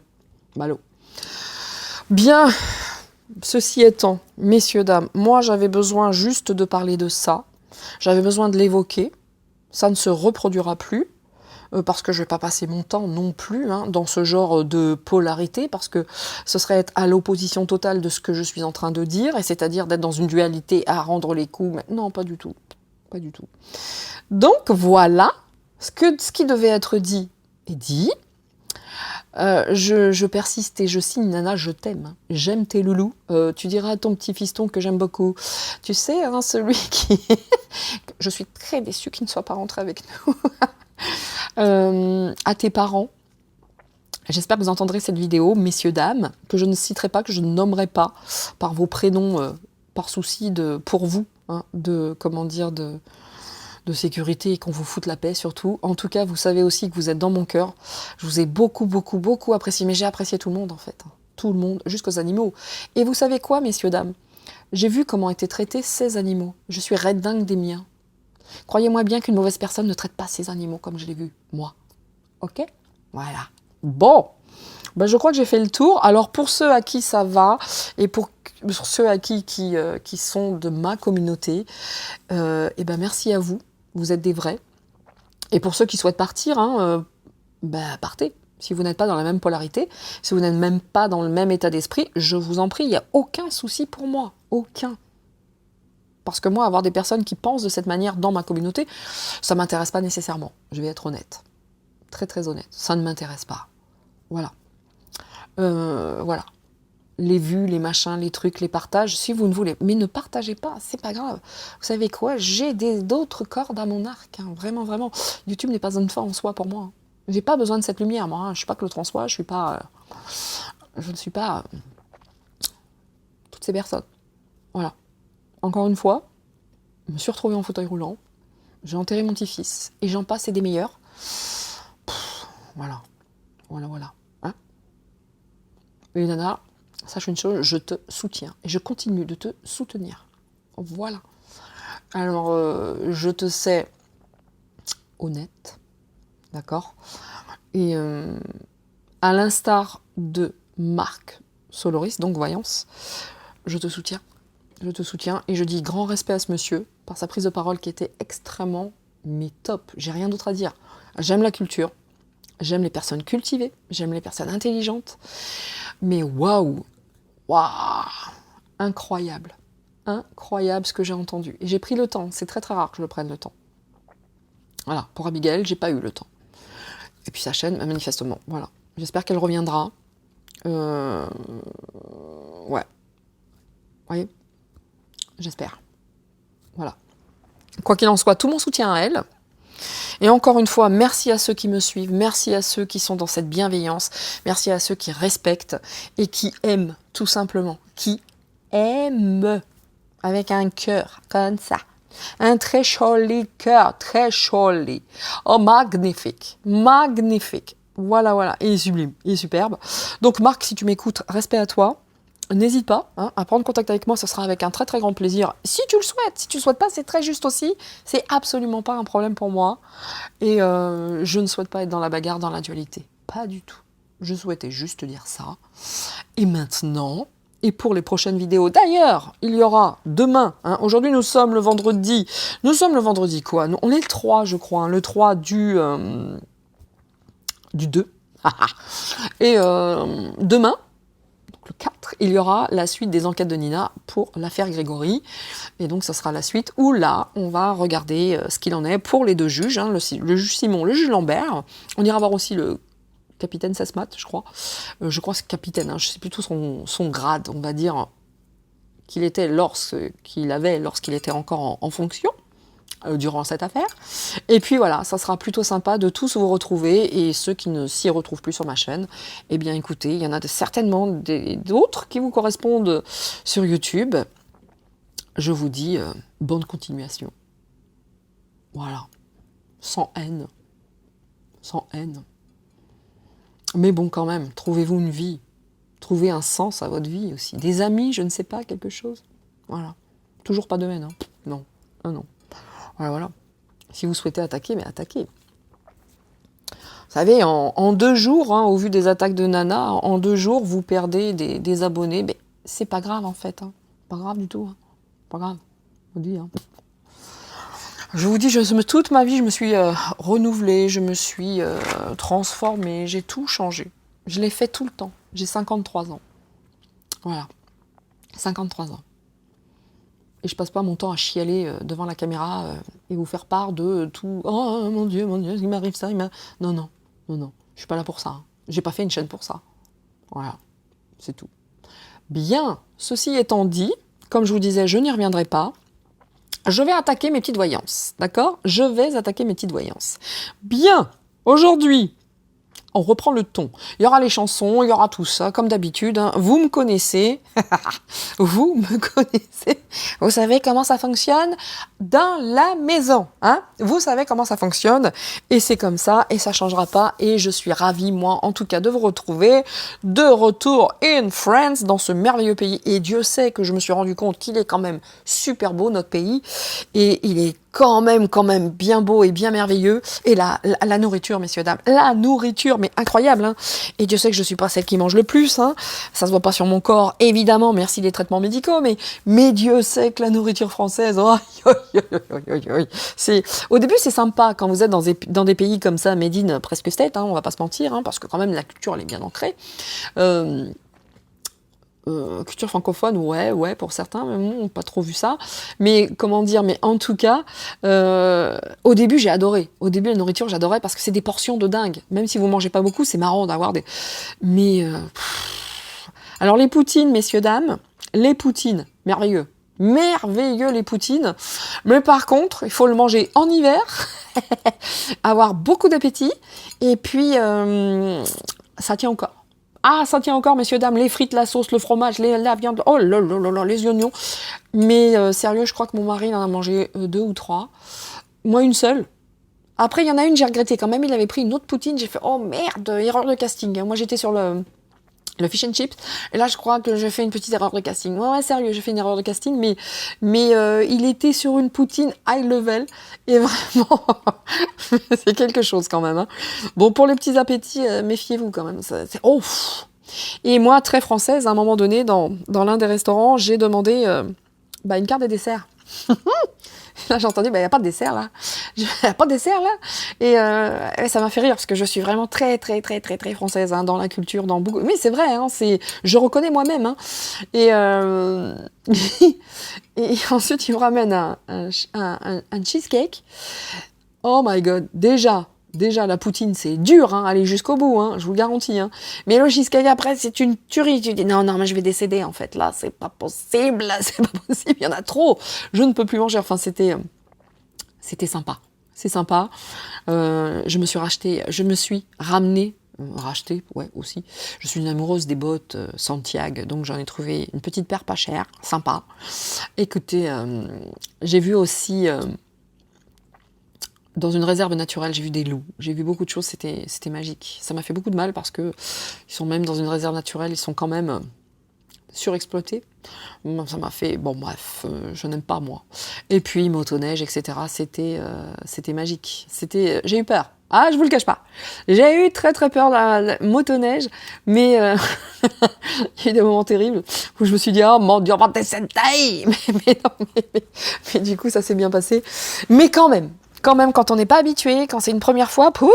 Bien, ceci étant, messieurs, dames, moi j'avais besoin juste de parler de ça. J'avais besoin de l'évoquer. Ça ne se reproduira plus. Parce que je ne vais pas passer mon temps non plus dans ce genre de polarité, parce que ce serait être à l'opposition totale de ce que je suis en train de dire, et c'est-à-dire d'être dans une dualité à rendre les coups. Mais non, pas du tout. Donc voilà, ce qui devait être dit est dit. Je persiste et je signe, Nana, je t'aime. J'aime tes loulous. Tu diras à ton petit fiston que j'aime beaucoup. Tu sais, celui qui... Je suis très déçue qu'il ne soit pas rentré avec nous. À tes parents. J'espère que vous entendrez cette vidéo, messieurs, dames, que je ne citerai pas, que je ne nommerai pas par vos prénoms, par souci pour vous, de de sécurité et qu'on vous foute la paix surtout. En tout cas, vous savez aussi que vous êtes dans mon cœur. Je vous ai beaucoup, beaucoup, beaucoup apprécié, mais j'ai apprécié tout le monde en fait. Tout le monde, jusqu'aux animaux. Et vous savez quoi, messieurs, dames? J'ai vu comment étaient traités ces animaux. Je suis red dingue des miens. Croyez-moi bien qu'une mauvaise personne ne traite pas ces animaux comme je l'ai vu, moi. Ok? Voilà. Bon, ben, je crois que j'ai fait le tour. Alors pour ceux à qui ça va, et pour ceux à qui sont de ma communauté, et ben merci à vous. Vous êtes des vrais. Et pour ceux qui souhaitent partir, ben partez. Si vous n'êtes pas dans la même polarité, si vous n'êtes même pas dans le même état d'esprit, je vous en prie, il n'y a aucun souci pour moi. Aucun. Parce que moi, avoir des personnes qui pensent de cette manière dans ma communauté, ça ne m'intéresse pas nécessairement. Je vais être honnête. Très très honnête. Ça ne m'intéresse pas. Voilà. Voilà. Les vues, les machins, les trucs, les partages, si vous ne voulez. Mais ne partagez pas, c'est pas grave. Vous savez quoi? J'ai d'autres cordes à mon arc. Hein. Vraiment, vraiment. YouTube n'est pas une fin en soi pour moi. Hein. J'ai pas besoin de cette lumière, moi. Hein. Je suis pas Claude François, je ne suis pas toutes ces personnes. Voilà. Encore une fois, je me suis retrouvée en fauteuil roulant, j'ai enterré mon petit-fils, et j'en passe et des meilleurs. Voilà. Voilà. Hein, et Nana, sache une chose, je te soutiens, et je continue de te soutenir. Voilà. Alors, je te sais honnête, d'accord? Et à l'instar de Marc Soloris, donc voyance, je te soutiens. Je te soutiens et je dis grand respect à ce monsieur par sa prise de parole qui était extrêmement, mais top. J'ai rien d'autre à dire. J'aime la culture, j'aime les personnes cultivées, j'aime les personnes intelligentes. Mais waouh, incroyable, incroyable ce que j'ai entendu. Et j'ai pris le temps. C'est très très rare que je le prenne le temps. Voilà. Pour Abigail, j'ai pas eu le temps. Et puis sa chaîne, manifestement. Voilà. J'espère qu'elle reviendra. Ouais. Vous voyez? J'espère. Voilà. Quoi qu'il en soit, tout mon soutien à elle. Et encore une fois, merci à ceux qui me suivent, merci à ceux qui sont dans cette bienveillance, merci à ceux qui respectent et qui aiment, tout simplement. Qui aiment, avec un cœur, comme ça. Un très joli cœur, très joli. Oh, magnifique, magnifique. Voilà, et sublime, et superbe. Donc Marc, si tu m'écoutes, respect à toi. N'hésite pas à prendre contact avec moi, ce sera avec un très très grand plaisir. Si tu le souhaites, si tu le souhaites pas, c'est très juste aussi. C'est absolument pas un problème pour moi. Et je ne souhaite pas être dans la bagarre, dans la dualité. Pas du tout. Je souhaitais juste dire ça. Et maintenant, et pour les prochaines vidéos, d'ailleurs, il y aura demain. Aujourd'hui, nous sommes le vendredi. Nous sommes le vendredi quoi? On est le 3, je crois. Le 3 du 2. Et demain, le 4, il y aura la suite des enquêtes de Nina pour l'affaire Grégory. Et donc, ça sera la suite où là, on va regarder ce qu'il en est pour les deux juges, le juge Simon, le juge Lambert. On ira voir aussi le capitaine Sesmat, je crois. Je crois que c'est capitaine, je sais plutôt son grade, on va dire, qu'il était lorsqu'il était encore en fonction. Durant cette affaire. Et puis voilà, ça sera plutôt sympa de tous vous retrouver et ceux qui ne s'y retrouvent plus sur ma chaîne, eh bien écoutez, il y en a certainement d'autres qui vous correspondent sur YouTube. Je vous dis bonne continuation. Voilà. Sans haine. Sans haine. Mais bon quand même, trouvez-vous une vie. Trouvez un sens à votre vie aussi. Des amis, je ne sais pas, quelque chose. Voilà. Toujours pas de haine. Non. Non. Voilà. Si vous souhaitez attaquer, mais attaquez. Vous savez, en 2 jours, au vu des attaques de Nana, en 2 jours, vous perdez des abonnés. Mais c'est pas grave, en fait. Pas grave du tout. Pas grave. Je vous dis. Je vous dis, toute ma vie, je me suis renouvelée, je me suis transformée, j'ai tout changé. Je l'ai fait tout le temps. J'ai 53 ans. Voilà. 53 ans. Et je passe pas mon temps à chialer devant la caméra et vous faire part de tout. Oh mon Dieu, il m'arrive ça, Non. Je suis pas là pour ça. J'ai pas fait une chaîne pour ça. Voilà, c'est tout. Bien, ceci étant dit, comme je vous disais, je n'y reviendrai pas. Je vais attaquer mes petites voyances, d'accord? Je vais attaquer mes petites voyances. Bien, aujourd'hui, On reprend le ton. Il y aura les chansons, il y aura tout ça, comme d'habitude. Hein. Vous me connaissez. Vous me connaissez. Vous savez comment ça fonctionne dans la maison. Hein. Vous savez comment ça fonctionne. Et c'est comme ça, et ça changera pas. Et je suis ravie, moi, en tout cas, de vous retrouver de retour in France, dans ce merveilleux pays. Et Dieu sait que je me suis rendu compte qu'il est quand même super beau, notre pays. Et il est quand même bien beau et bien merveilleux. Et la nourriture, messieurs, dames, la nourriture, mais incroyable, hein. Et Dieu sait que je suis pas celle qui mange le plus, hein. Ça se voit pas sur mon corps, évidemment, merci les traitements médicaux, mais Dieu sait que la nourriture française, c'est, au début, c'est sympa quand vous êtes dans des pays comme ça, made in presque state, hein, on va pas se mentir, hein, parce que quand même la culture, elle est bien ancrée. Culture francophone, ouais, pour certains, mais bon, pas trop vu ça. Mais comment dire, mais en tout cas, au début, j'ai adoré. Au début, la nourriture, j'adorais parce que c'est des portions de dingue. Même si vous mangez pas beaucoup, c'est marrant d'avoir des. Mais alors les poutines, messieurs dames, les poutines, merveilleux. Merveilleux les poutines. Mais par contre, il faut le manger en hiver, avoir beaucoup d'appétit, et puis ça tient encore. Ah, ça tient encore, messieurs, dames, les frites, la sauce, le fromage, la viande, oh là là là, les oignons. Mais sérieux, je crois que mon mari en a mangé 2 ou 3. Moi, une seule. Après, il y en a une, j'ai regretté quand même, il avait pris une autre poutine, j'ai fait, oh merde, erreur de casting. Moi, j'étais sur le fish and chips, et là, je crois que j'ai fait une petite erreur de casting. Ouais, sérieux, j'ai fait une erreur de casting, mais il était sur une poutine high level, et vraiment, c'est quelque chose quand même. Hein. Bon, pour les petits appétits, méfiez-vous quand même. Oh. Et moi, très française, à un moment donné, dans l'un des restaurants, j'ai demandé une carte des desserts. Là, j'ai entendu, il n'y a pas de dessert, là. Il n'y a pas de dessert, là. Et ça m'a fait rire, parce que je suis vraiment très française, hein, dans la culture, dans beaucoup... Mais c'est vrai, hein, je reconnais moi-même. Hein. Et, et ensuite, il me ramène un cheesecake. Oh my God, Déjà, la poutine, c'est dur, hein, aller jusqu'au bout, hein, je vous le garantis. Hein. Mais le cheesecake, après, c'est une tuerie. Tu dis, non, mais je vais décéder, en fait. Là, c'est pas possible, il y en a trop. Je ne peux plus manger. Enfin, c'était sympa. C'est sympa. Je me suis ramenée, racheté, ouais, aussi. Je suis une amoureuse des bottes Santiago, donc j'en ai trouvé une petite paire pas chère, sympa. Écoutez, j'ai vu aussi... dans une réserve naturelle, j'ai vu des loups, j'ai vu beaucoup de choses, c'était magique. Ça m'a fait beaucoup de mal parce que ils sont même dans une réserve naturelle, ils sont quand même surexploités. Ça m'a fait, bon bref, je n'aime pas moi. Et puis motoneige, etc. C'était magique. J'ai eu peur. Ah, je vous le cache pas. J'ai eu très peur de la motoneige, mais il y a eu des moments terribles où je me suis dit, oh mon Dieu, on va te taille. Mais du coup, ça s'est bien passé. Mais quand même, quand on n'est pas habitué, quand c'est une première fois, pouh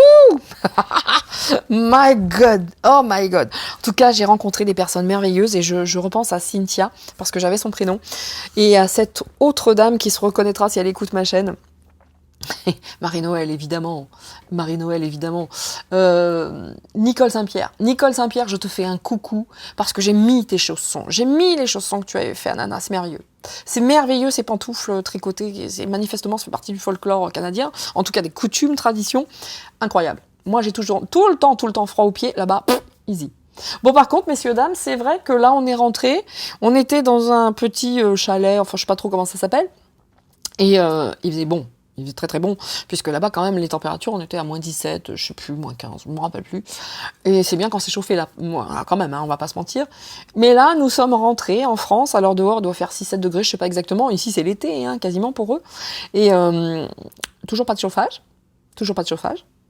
my God, oh my God. En tout cas, j'ai rencontré des personnes merveilleuses et je repense à Cynthia, parce que j'avais son prénom, et à cette autre dame qui se reconnaîtra si elle écoute ma chaîne. Marie-Noël, évidemment. Nicole Saint-Pierre, je te fais un coucou parce que j'ai mis tes chaussons. J'ai mis les chaussons que tu avais fait, Ananas. C'est merveilleux. C'est merveilleux, ces pantoufles tricotées. Manifestement, ça fait partie du folklore canadien. En tout cas, des coutumes, traditions. Incroyable. Moi, j'ai toujours, tout le temps froid aux pieds. Là-bas, easy. Bon, par contre, messieurs, dames, c'est vrai que là, on est rentrés. On était dans un petit chalet. Enfin, je sais pas trop comment ça s'appelle. Et il faisait bon. Il faisait très bon, puisque là-bas, quand même, les températures, on était à moins 17, je sais plus, moins 15, je me rappelle plus. Et c'est bien quand c'est chauffé, là, quand même, hein, on va pas se mentir. Mais là, nous sommes rentrés en France, alors dehors, il doit faire 6-7 degrés, je sais pas exactement. Ici, c'est l'été, hein, quasiment pour eux. Et toujours pas de chauffage.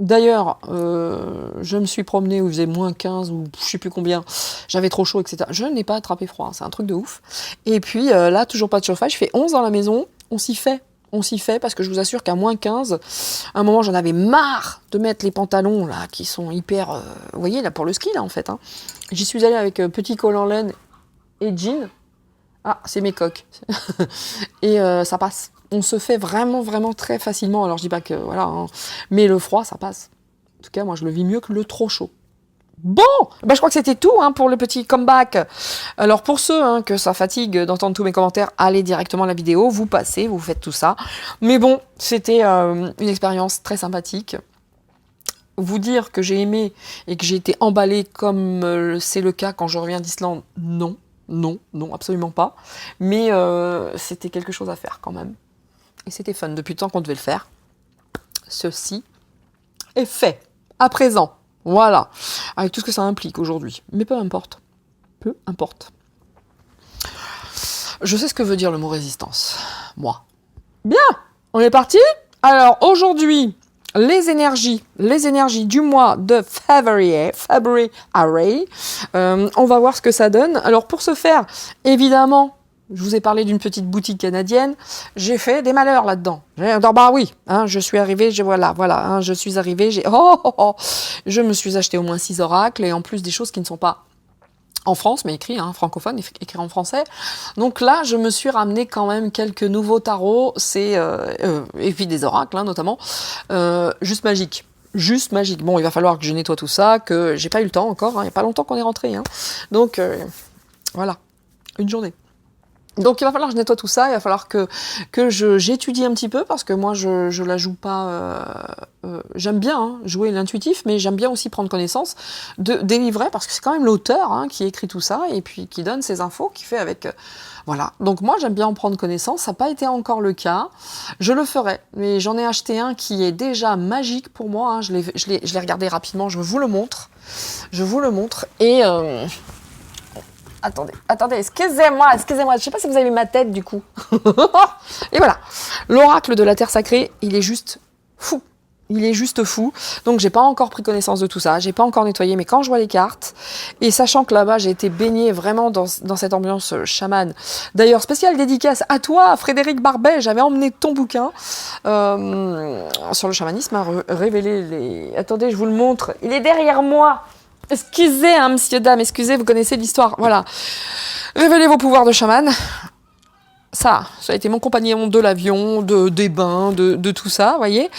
D'ailleurs, je me suis promenée où il faisait moins 15 ou je sais plus combien, j'avais trop chaud, etc. Je n'ai pas attrapé froid, c'est un truc de ouf. Et puis là, toujours pas de chauffage, il fait 11 dans la maison, on s'y fait parce que je vous assure qu'à moins 15, à un moment j'en avais marre de mettre les pantalons là qui sont hyper, vous voyez là pour le ski là en fait. Hein. J'y suis allée avec petit col en laine et jean. Ah, c'est mes coques. Et ça passe. On se fait vraiment très facilement. Alors je dis pas que voilà, hein, mais le froid ça passe. En tout cas moi je le vis mieux que le trop chaud. Bon, je crois que c'était tout hein, pour le petit comeback. Alors pour ceux hein, que ça fatigue d'entendre tous mes commentaires, allez directement à la vidéo, vous passez, vous faites tout ça. Mais bon, c'était une expérience très sympathique. vous dire que j'ai aimé et que j'ai été emballée comme c'est le cas quand je reviens d'Islande, non, non, non, absolument pas. Mais c'était quelque chose à faire quand même. Et c'était fun, depuis le temps qu'on devait le faire. Ceci est fait, à présent, voilà, avec tout ce que ça implique aujourd'hui. Mais peu importe, peu importe. Je sais ce que veut dire le mot résistance, moi. Bien, on est parti. Alors aujourd'hui, les énergies du mois de février, on va voir ce que ça donne. Alors pour ce faire, évidemment, je vous ai parlé d'une petite boutique canadienne, j'ai fait des malheurs là-dedans. Bah oui, hein, je suis arrivée, je suis arrivée, je me suis acheté au moins 6 oracles et en plus des choses qui ne sont pas en France, mais écrit, hein, francophone, écrit en français. Donc là, je me suis ramené quand même quelques nouveaux tarots, et puis des oracles, hein, notamment, juste magique. Juste magique. Bon, il va falloir que je nettoie tout ça, que j'ai pas eu le temps encore, hein, il n'y a pas longtemps qu'on est rentré. Hein. Donc, voilà, une journée. Donc il va falloir que je nettoie tout ça, il va falloir que j'étudie un petit peu, parce que moi je la joue pas, j'aime bien hein, jouer l'intuitif, mais j'aime bien aussi prendre connaissance des livrets, parce que c'est quand même l'auteur hein, qui écrit tout ça, et puis qui donne ses infos, qui fait avec... voilà, donc moi j'aime bien en prendre connaissance, ça n'a pas été encore le cas, je le ferai, mais j'en ai acheté un qui est déjà magique pour moi, hein. Je l'ai regardé rapidement, je vous le montre, et... Attendez, excusez-moi, je sais pas si vous avez vu ma tête du coup. Et voilà, l'oracle de la terre sacrée, il est juste fou. Donc j'ai pas encore pris connaissance de tout ça, j'ai pas encore nettoyé, mais quand je vois les cartes, et sachant que là-bas j'ai été baignée vraiment dans cette ambiance chamane. D'ailleurs, spéciale dédicace à toi, Frédéric Barbet, j'avais emmené ton bouquin sur le chamanisme, hein, révéler les... Attendez, je vous le montre, il est derrière moi. Excusez, hein, monsieur, dame, excusez, vous connaissez l'histoire. Voilà. Révélez vos pouvoirs de chaman. Ça a été mon compagnon de l'avion, des bains, de tout ça, vous voyez.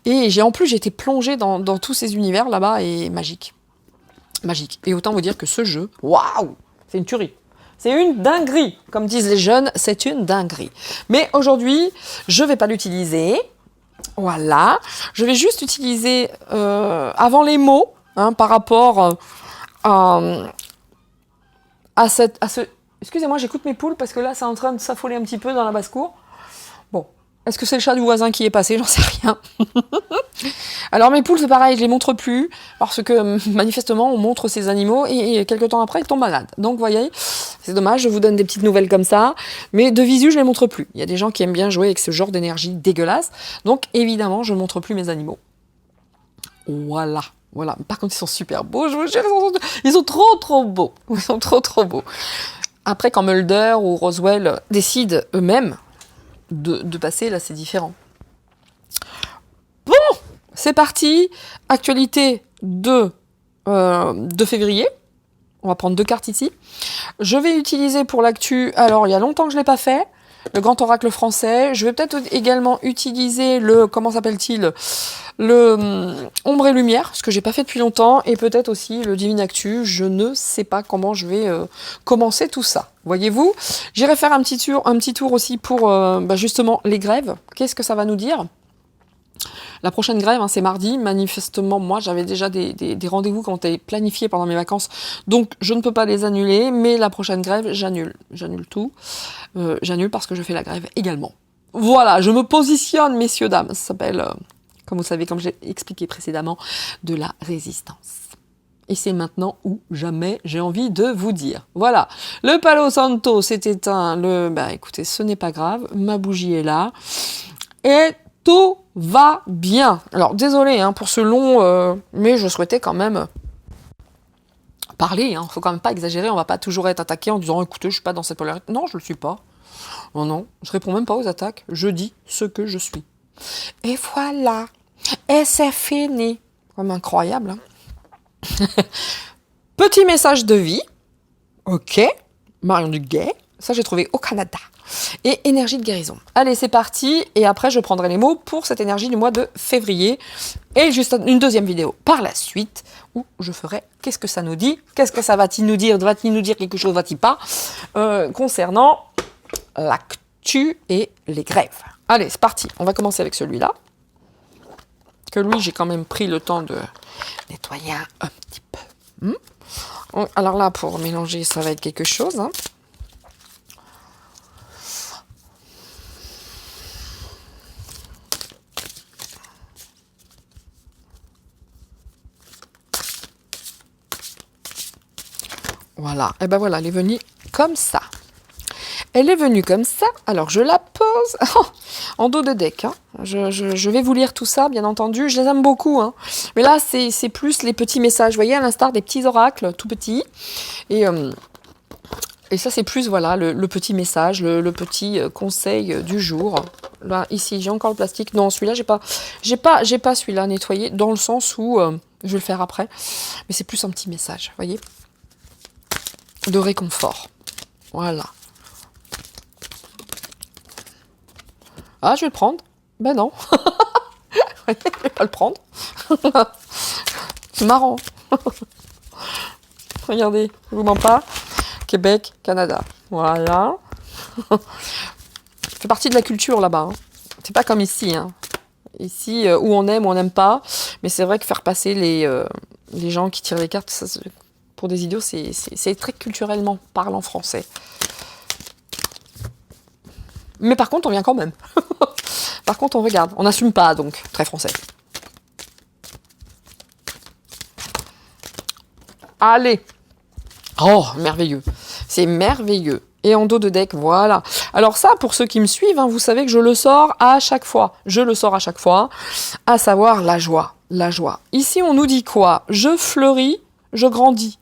Et j'ai été plongée dans tous ces univers là-bas, et magique. Magique. Et autant vous dire que ce jeu, waouh, c'est une tuerie. C'est une dinguerie. Comme disent les jeunes, c'est une dinguerie. Mais aujourd'hui, je vais pas l'utiliser. Voilà. Je vais juste utiliser, avant les mots, hein, par rapport à ce... Excusez-moi, j'écoute mes poules parce que là, c'est en train de s'affoler un petit peu dans la basse-cour. Bon, est-ce que c'est le chat du voisin qui est passé? J'en sais rien. Alors mes poules, c'est pareil, je les montre plus parce que manifestement, on montre ces animaux et quelques temps après, ils tombent malades. Donc, vous voyez, c'est dommage, je vous donne des petites nouvelles comme ça, mais de visu, je les montre plus. Il y a des gens qui aiment bien jouer avec ce genre d'énergie dégueulasse, donc évidemment, je ne montre plus mes animaux. Voilà. Voilà. Par contre, ils sont super beaux, je vous jure, ils sont trop beaux. Ils sont trop beaux. Après, quand Mulder ou Roswell décident eux-mêmes de passer, là, c'est différent. Bon, c'est parti. Actualité de février. On va prendre 2 cartes ici. Je vais utiliser pour l'actu, alors il y a longtemps que je ne l'ai pas fait, le grand oracle français. Je vais peut-être également utiliser le, comment s'appelle-t-il, le ombre et lumière, ce que j'ai pas fait depuis longtemps, et peut-être aussi le divine actu. Je ne sais pas comment je vais commencer tout ça. Voyez-vous, j'irai faire un petit tour aussi pour justement les grèves. Qu'est-ce que ça va nous dire ? La prochaine grève, hein, c'est mardi. Manifestement, moi, j'avais déjà des rendez-vous qui ont été planifiés pendant mes vacances. Donc, je ne peux pas les annuler. Mais la prochaine grève, j'annule. J'annule tout. J'annule parce que je fais la grève également. Voilà, je me positionne, messieurs, dames. Ça s'appelle, comme vous savez, comme j'ai expliqué précédemment, de la résistance. Et c'est maintenant ou jamais, j'ai envie de vous dire. Voilà, le Palo Santo s'est éteint. Écoutez, ce n'est pas grave. Ma bougie est là. Et tout va bien. Alors, désolé hein, pour ce long, mais je souhaitais quand même parler. Faut quand même pas exagérer. On va pas toujours être attaqué en disant, écoutez, je suis pas dans cette polarité. Non, je le suis pas. Non, je réponds même pas aux attaques. Je dis ce que je suis. Et voilà. Et c'est fini. Comme incroyable. Hein. Petit message de vie. Ok. Marion Duguay. Ça, j'ai trouvé au Canada. Et énergie de guérison. Allez, c'est parti. Et après, je prendrai les mots pour cette énergie du mois de février. Et juste une deuxième vidéo par la suite où je ferai qu'est-ce que ça nous dit, qu'est-ce que ça va-t-il nous dire, va-t-il nous dire quelque chose, va-t-il pas, concernant l'actu et les grèves. Allez, c'est parti. On va commencer avec celui-là. que lui, j'ai quand même pris le temps de nettoyer un petit peu. Alors là, pour mélanger, ça va être quelque chose. Hein. Voilà, et ben voilà, elle est venue comme ça. Elle est venue comme ça, alors je la pose en dos de deck. Hein. Je vais vous lire tout ça, bien entendu. Je les aime beaucoup. Hein. Mais là, c'est plus les petits messages. Vous voyez, à l'instar des petits oracles, tout petits. Et ça, c'est plus, voilà, le petit message, le petit conseil du jour. Là, ici, j'ai encore le plastique. Non, celui-là, j'ai pas celui-là nettoyé, dans le sens où je vais le faire après. Mais c'est plus un petit message, vous voyez, de réconfort. Voilà. Ah, je vais le prendre. Ben non. Je vais pas le prendre. C'est marrant. Regardez, je vous mens pas. Québec, Canada. Voilà. Ça fait partie de la culture là-bas. Hein. C'est pas comme ici. Hein. Ici, où on aime, où on n'aime pas. Mais c'est vrai que faire passer les gens qui tirent les cartes, ça, pour des idiots, c'est très culturellement parlant français. Mais par contre, on vient quand même. Par contre, on regarde. On n'assume pas, donc. Très français. Allez. Oh, merveilleux. C'est merveilleux. Et en dos de deck, voilà. Alors ça, pour ceux qui me suivent, hein, vous savez que je le sors à chaque fois. Je le sors à chaque fois. À savoir la joie. La joie. Ici, on nous dit quoi? Je fleuris, je grandis.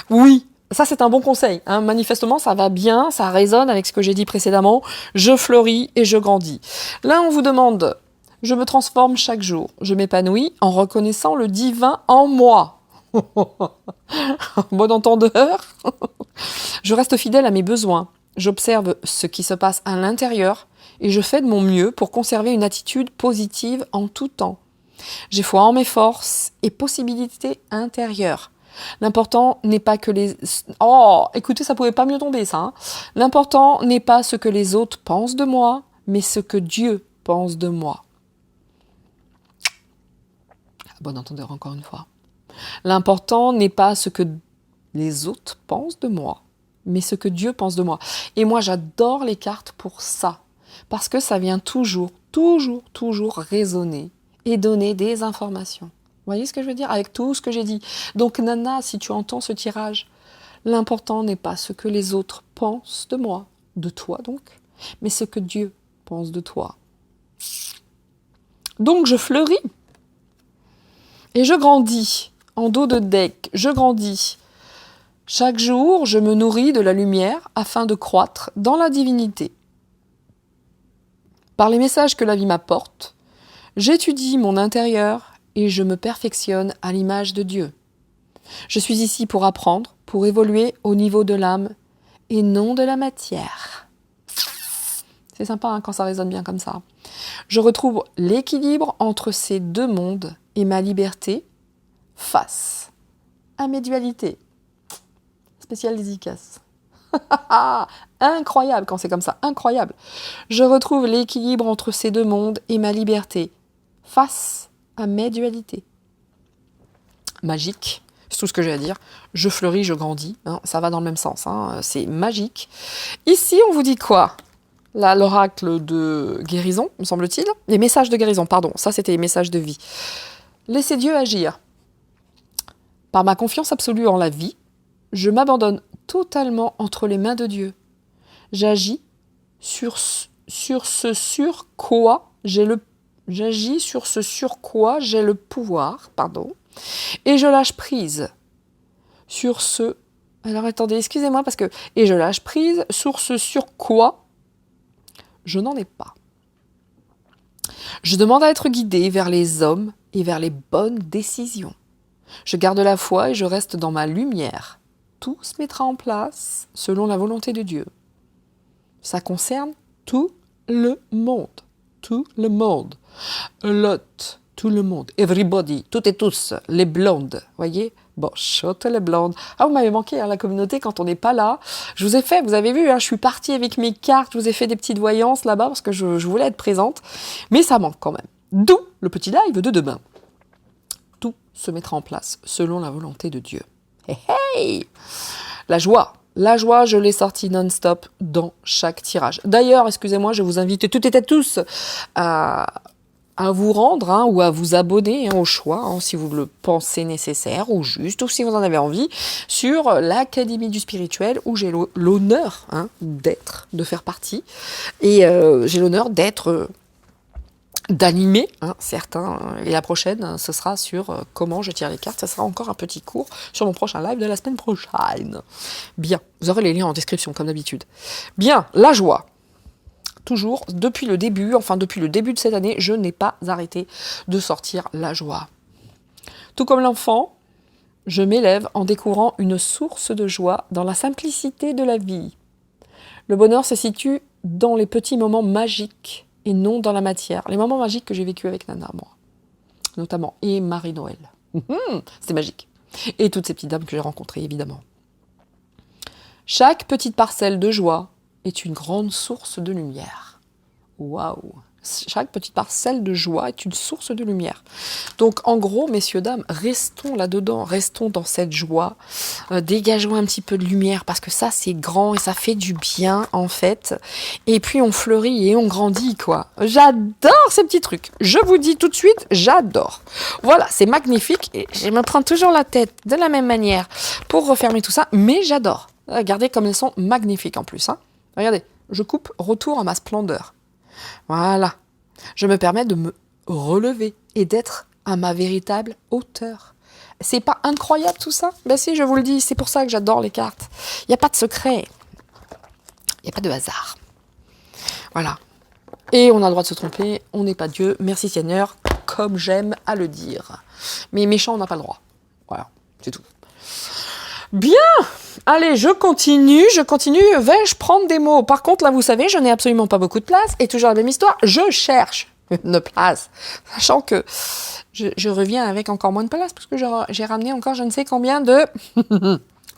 Oui. Ça, c'est un bon conseil. Hein. Manifestement, ça va bien, ça résonne avec ce que j'ai dit précédemment. Je fleuris et je grandis. Là, on vous demande, je me transforme chaque jour. Je m'épanouis en reconnaissant le divin en moi. Bon entendeur. Je reste fidèle à mes besoins. J'observe ce qui se passe à l'intérieur et je fais de mon mieux pour conserver une attitude positive en tout temps. J'ai foi en mes forces et possibilités intérieures. L'important n'est pas que les... Oh, écoutez, ça pouvait pas mieux tomber, ça. Hein. L'important n'est pas ce que les autres pensent de moi, mais ce que Dieu pense de moi. Bon entendeur, encore une fois. L'important n'est pas ce que les autres pensent de moi, mais ce que Dieu pense de moi. Et moi, j'adore les cartes pour ça. Parce que ça vient toujours résonner et donner des informations. Vous voyez ce que je veux dire? Avec tout ce que j'ai dit. Donc, Nana, si tu entends ce tirage, l'important n'est pas ce que les autres pensent de moi, de toi donc, mais ce que Dieu pense de toi. Donc, je fleuris. Et je grandis. En dos de deck, je grandis. Chaque jour, je me nourris de la lumière afin de croître dans la divinité. Par les messages que la vie m'apporte, j'étudie mon intérieur et je me perfectionne à l'image de Dieu. Je suis ici pour apprendre, pour évoluer au niveau de l'âme et non de la matière. C'est sympa hein, quand ça résonne bien comme ça. Je retrouve l'équilibre entre ces deux mondes et ma liberté face à mes dualités. Spécial dédicace. Incroyable quand c'est comme ça, incroyable. Je retrouve l'équilibre entre ces deux mondes et ma liberté face à mes dualités. Magique, c'est tout ce que j'ai à dire. Je fleuris, je grandis, hein, ça va dans le même sens, hein, c'est magique. Ici, on vous dit quoi? Là, l'oracle de guérison, me semble-t-il. Les messages de guérison, pardon, ça c'était les messages de vie. Laissez Dieu agir. Par ma confiance absolue en la vie, je m'abandonne totalement entre les mains de Dieu. J'agis sur ce sur quoi j'ai le pouvoir, et je lâche prise sur ce... Alors attendez, excusez-moi parce que... Et je lâche prise sur ce sur quoi je n'en ai pas. Je demande à être guidée vers les hommes et vers les bonnes décisions. Je garde la foi et je reste dans ma lumière. Tout se mettra en place selon la volonté de Dieu. Ça concerne tout le monde. Tout le monde. A lot. Tout le monde. Everybody. Toutes et tous. Les blondes. Voyez? Bon, chote les blondes. Ah, vous m'avez manqué, hein, la communauté, quand on n'est pas là. Je vous ai fait, vous avez vu, hein, je suis partie avec mes cartes. Je vous ai fait des petites voyances là-bas parce que je voulais être présente. Mais ça manque quand même. D'où le petit live de demain. Tout se mettra en place selon la volonté de Dieu. Hey, hey! La joie, je l'ai sortie non-stop dans chaque tirage. D'ailleurs, excusez-moi, je vous invite toutes et tous à vous rendre ou à vous abonner au choix, si vous le pensez nécessaire ou juste, ou si vous en avez envie, sur l'Académie du Spirituel, où j'ai l'honneur de faire partie. Et j'ai l'honneur d'animer certains. Et la prochaine, ce sera sur comment je tire les cartes. Ça sera encore un petit cours sur mon prochain live de la semaine prochaine. Bien, vous aurez les liens en description, comme d'habitude. Bien, la joie. Toujours, depuis le début de cette année, je n'ai pas arrêté de sortir la joie. Tout comme l'enfant, je m'élève en découvrant une source de joie dans la simplicité de la vie. Le bonheur se situe dans les petits moments magiques et non dans la matière. Les moments magiques que j'ai vécus avec Nana, moi, notamment, et Marie-Noël. C'était magique. Et toutes ces petites dames que j'ai rencontrées, évidemment. Chaque petite parcelle de joie est une grande source de lumière. Waouh! Chaque petite parcelle de joie est une source de lumière. Donc, en gros, messieurs, dames, restons là-dedans, restons dans cette joie, dégageons un petit peu de lumière, parce que ça, c'est grand et ça fait du bien, en fait. Et puis, on fleurit et on grandit, quoi. J'adore ces petits trucs. Je vous dis tout de suite, j'adore. Voilà, c'est magnifique et je me prends toujours la tête de la même manière pour refermer tout ça, mais j'adore. Regardez comme elles sont magnifiques en plus. Regardez, je coupe retour à ma splendeur. Voilà, je me permets de me relever et d'être à ma véritable hauteur. C'est pas incroyable tout ça? Ben si, je vous le dis, c'est pour ça que j'adore les cartes. Il n'y a pas de secret, il n'y a pas de hasard. Voilà. Et on a le droit de se tromper, on n'est pas Dieu, merci Seigneur, comme j'aime à le dire. Mais méchant, on n'a pas le droit. Voilà, c'est tout. Bien, allez, je continue, vais-je prendre des mots? Par contre, là, vous savez, je n'ai absolument pas beaucoup de place, et toujours la même histoire, je cherche une place, sachant que je reviens avec encore moins de place, parce que j'ai ramené encore je ne sais combien de...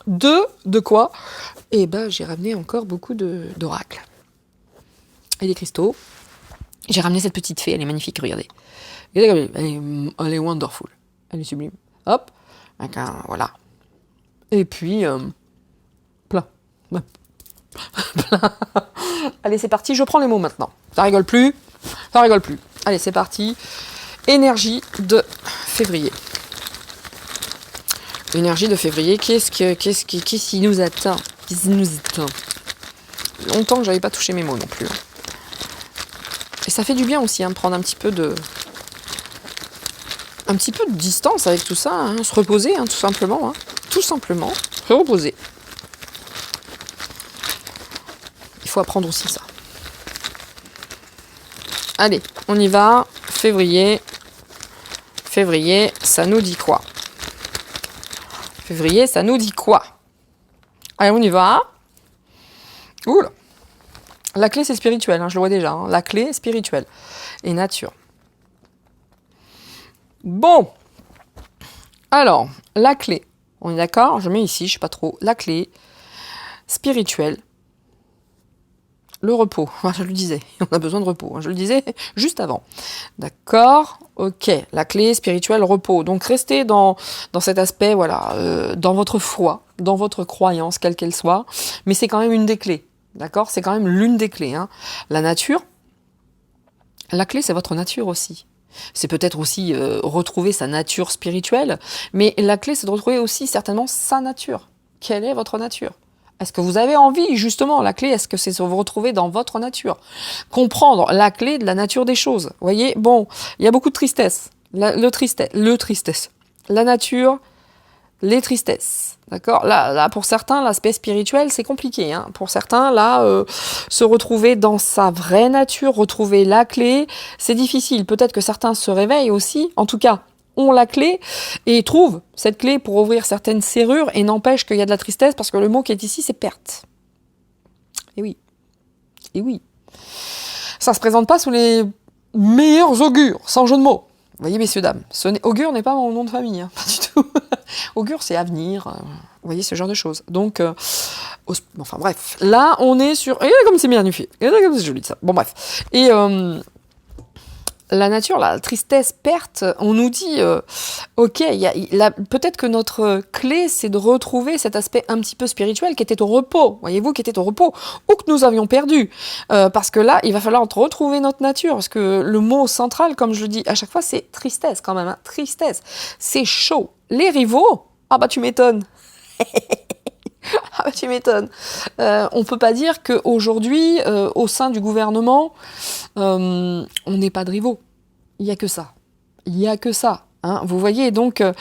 de quoi? Eh ben, j'ai ramené encore beaucoup d'oracles. Et des cristaux. J'ai ramené cette petite fée, elle est magnifique, regardez. Elle est wonderful, elle est sublime. Hop, voilà. Et puis, plein. Allez, c'est parti, je prends les mots maintenant. Ça rigole plus. Allez, c'est parti. Énergie de février. Énergie de février, qu'est-ce qui nous atteint? Longtemps que j'avais pas touché mes mots non plus. Et ça fait du bien aussi, prendre un petit peu de distance avec tout ça, se reposer, tout simplement. Tout simplement, se reposer. Il faut apprendre aussi ça. Allez, on y va. Février, ça nous dit quoi? Février, ça nous dit quoi? Allez, on y va. Oula. La clé, c'est spirituel, je le vois déjà. La clé, spirituelle. Et nature. Bon. Alors, la clé. On est d'accord? Je mets ici, je sais pas trop. La clé spirituelle. Le repos. Je le disais, on a besoin de repos. Je le disais juste avant. D'accord? Ok. La clé spirituelle, repos. Donc, restez dans cet aspect, voilà, dans votre foi, dans votre croyance, quelle qu'elle soit. Mais c'est quand même une des clés. D'accord? C'est quand même l'une des clés. La nature. La clé, c'est votre nature aussi. C'est peut-être aussi retrouver sa nature spirituelle, mais la clé, c'est de retrouver aussi certainement sa nature. Quelle est votre nature? Est-ce que vous avez envie, justement, la clé, est-ce que c'est de vous retrouver dans votre nature? Comprendre la clé de la nature des choses. Vous voyez, bon, il y a beaucoup de tristesse. Le tristesse. La nature, les tristesses. D'accord? Là, pour certains, l'aspect spirituel, c'est compliqué. Pour certains, là, se retrouver dans sa vraie nature, retrouver la clé, c'est difficile. Peut-être que certains se réveillent aussi, en tout cas, ont la clé et trouvent cette clé pour ouvrir certaines serrures et n'empêche qu'il y a de la tristesse parce que le mot qui est ici, c'est perte. Et oui. Ça se présente pas sous les meilleurs augures, sans jeu de mots. Vous voyez, messieurs, dames, augure n'est pas mon nom de famille, pas du tout. Augure, c'est avenir, vous voyez, ce genre de choses. Donc, enfin bref, là, on est sur... Regardez comme c'est magnifique, regardez comme c'est joli ça. Bon, bref. Et la nature, la tristesse, perte, on nous dit, ok, peut-être que notre clé, c'est de retrouver cet aspect un petit peu spirituel qui était au repos, voyez-vous, qui était au repos, ou que nous avions perdu. Parce que là, il va falloir retrouver notre nature, parce que le mot central, comme je le dis à chaque fois, c'est tristesse quand même, hein, tristesse. C'est chaud. Les rivaux, ah bah tu m'étonnes. Ah bah tu m'étonnes. On peut pas dire qu'aujourd'hui, au sein du gouvernement, on n'est pas de rivaux. Il y a que ça. Il y a que ça. Hein, vous voyez, donc, et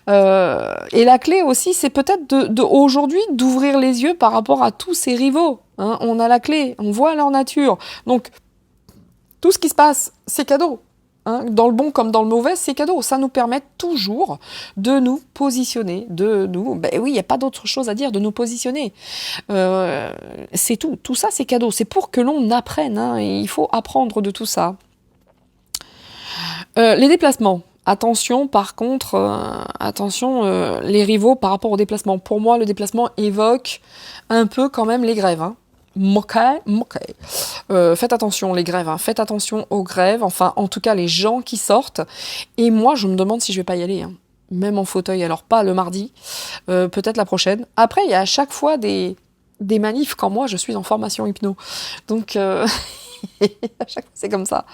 la clé aussi, c'est peut-être aujourd'hui d'ouvrir les yeux par rapport à tous ces rivaux. Hein. On a la clé, on voit leur nature. Donc, tout ce qui se passe, c'est cadeau. Hein, dans le bon comme dans le mauvais, c'est cadeau. Ça nous permet toujours de nous positionner, oui, il n'y a pas d'autre chose à dire, de nous positionner. C'est tout. Tout ça, c'est cadeau. C'est pour que l'on apprenne. Hein, et il faut apprendre de tout ça. Les déplacements. Attention, par contre, les rivaux par rapport au déplacement. Pour moi, le déplacement évoque un peu quand même les grèves. Hein. Faites attention les grèves, hein. Faites attention aux grèves, enfin en tout cas les gens qui sortent. Et moi je me demande si je vais pas y aller, hein. Même en fauteuil, alors pas le mardi, peut-être la prochaine. Après il y a à chaque fois des manifs quand moi je suis en formation hypno. Donc à chaque fois c'est comme ça.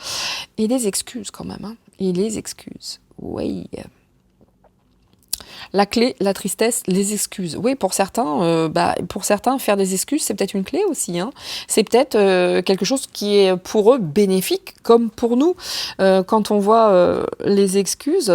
Et des excuses quand même, hein. Et les excuses, oui. La clé, la tristesse, les excuses. Oui, pour certains, faire des excuses, c'est peut-être une clé aussi. Hein. C'est peut-être quelque chose qui est pour eux bénéfique, comme pour nous. Quand on voit les excuses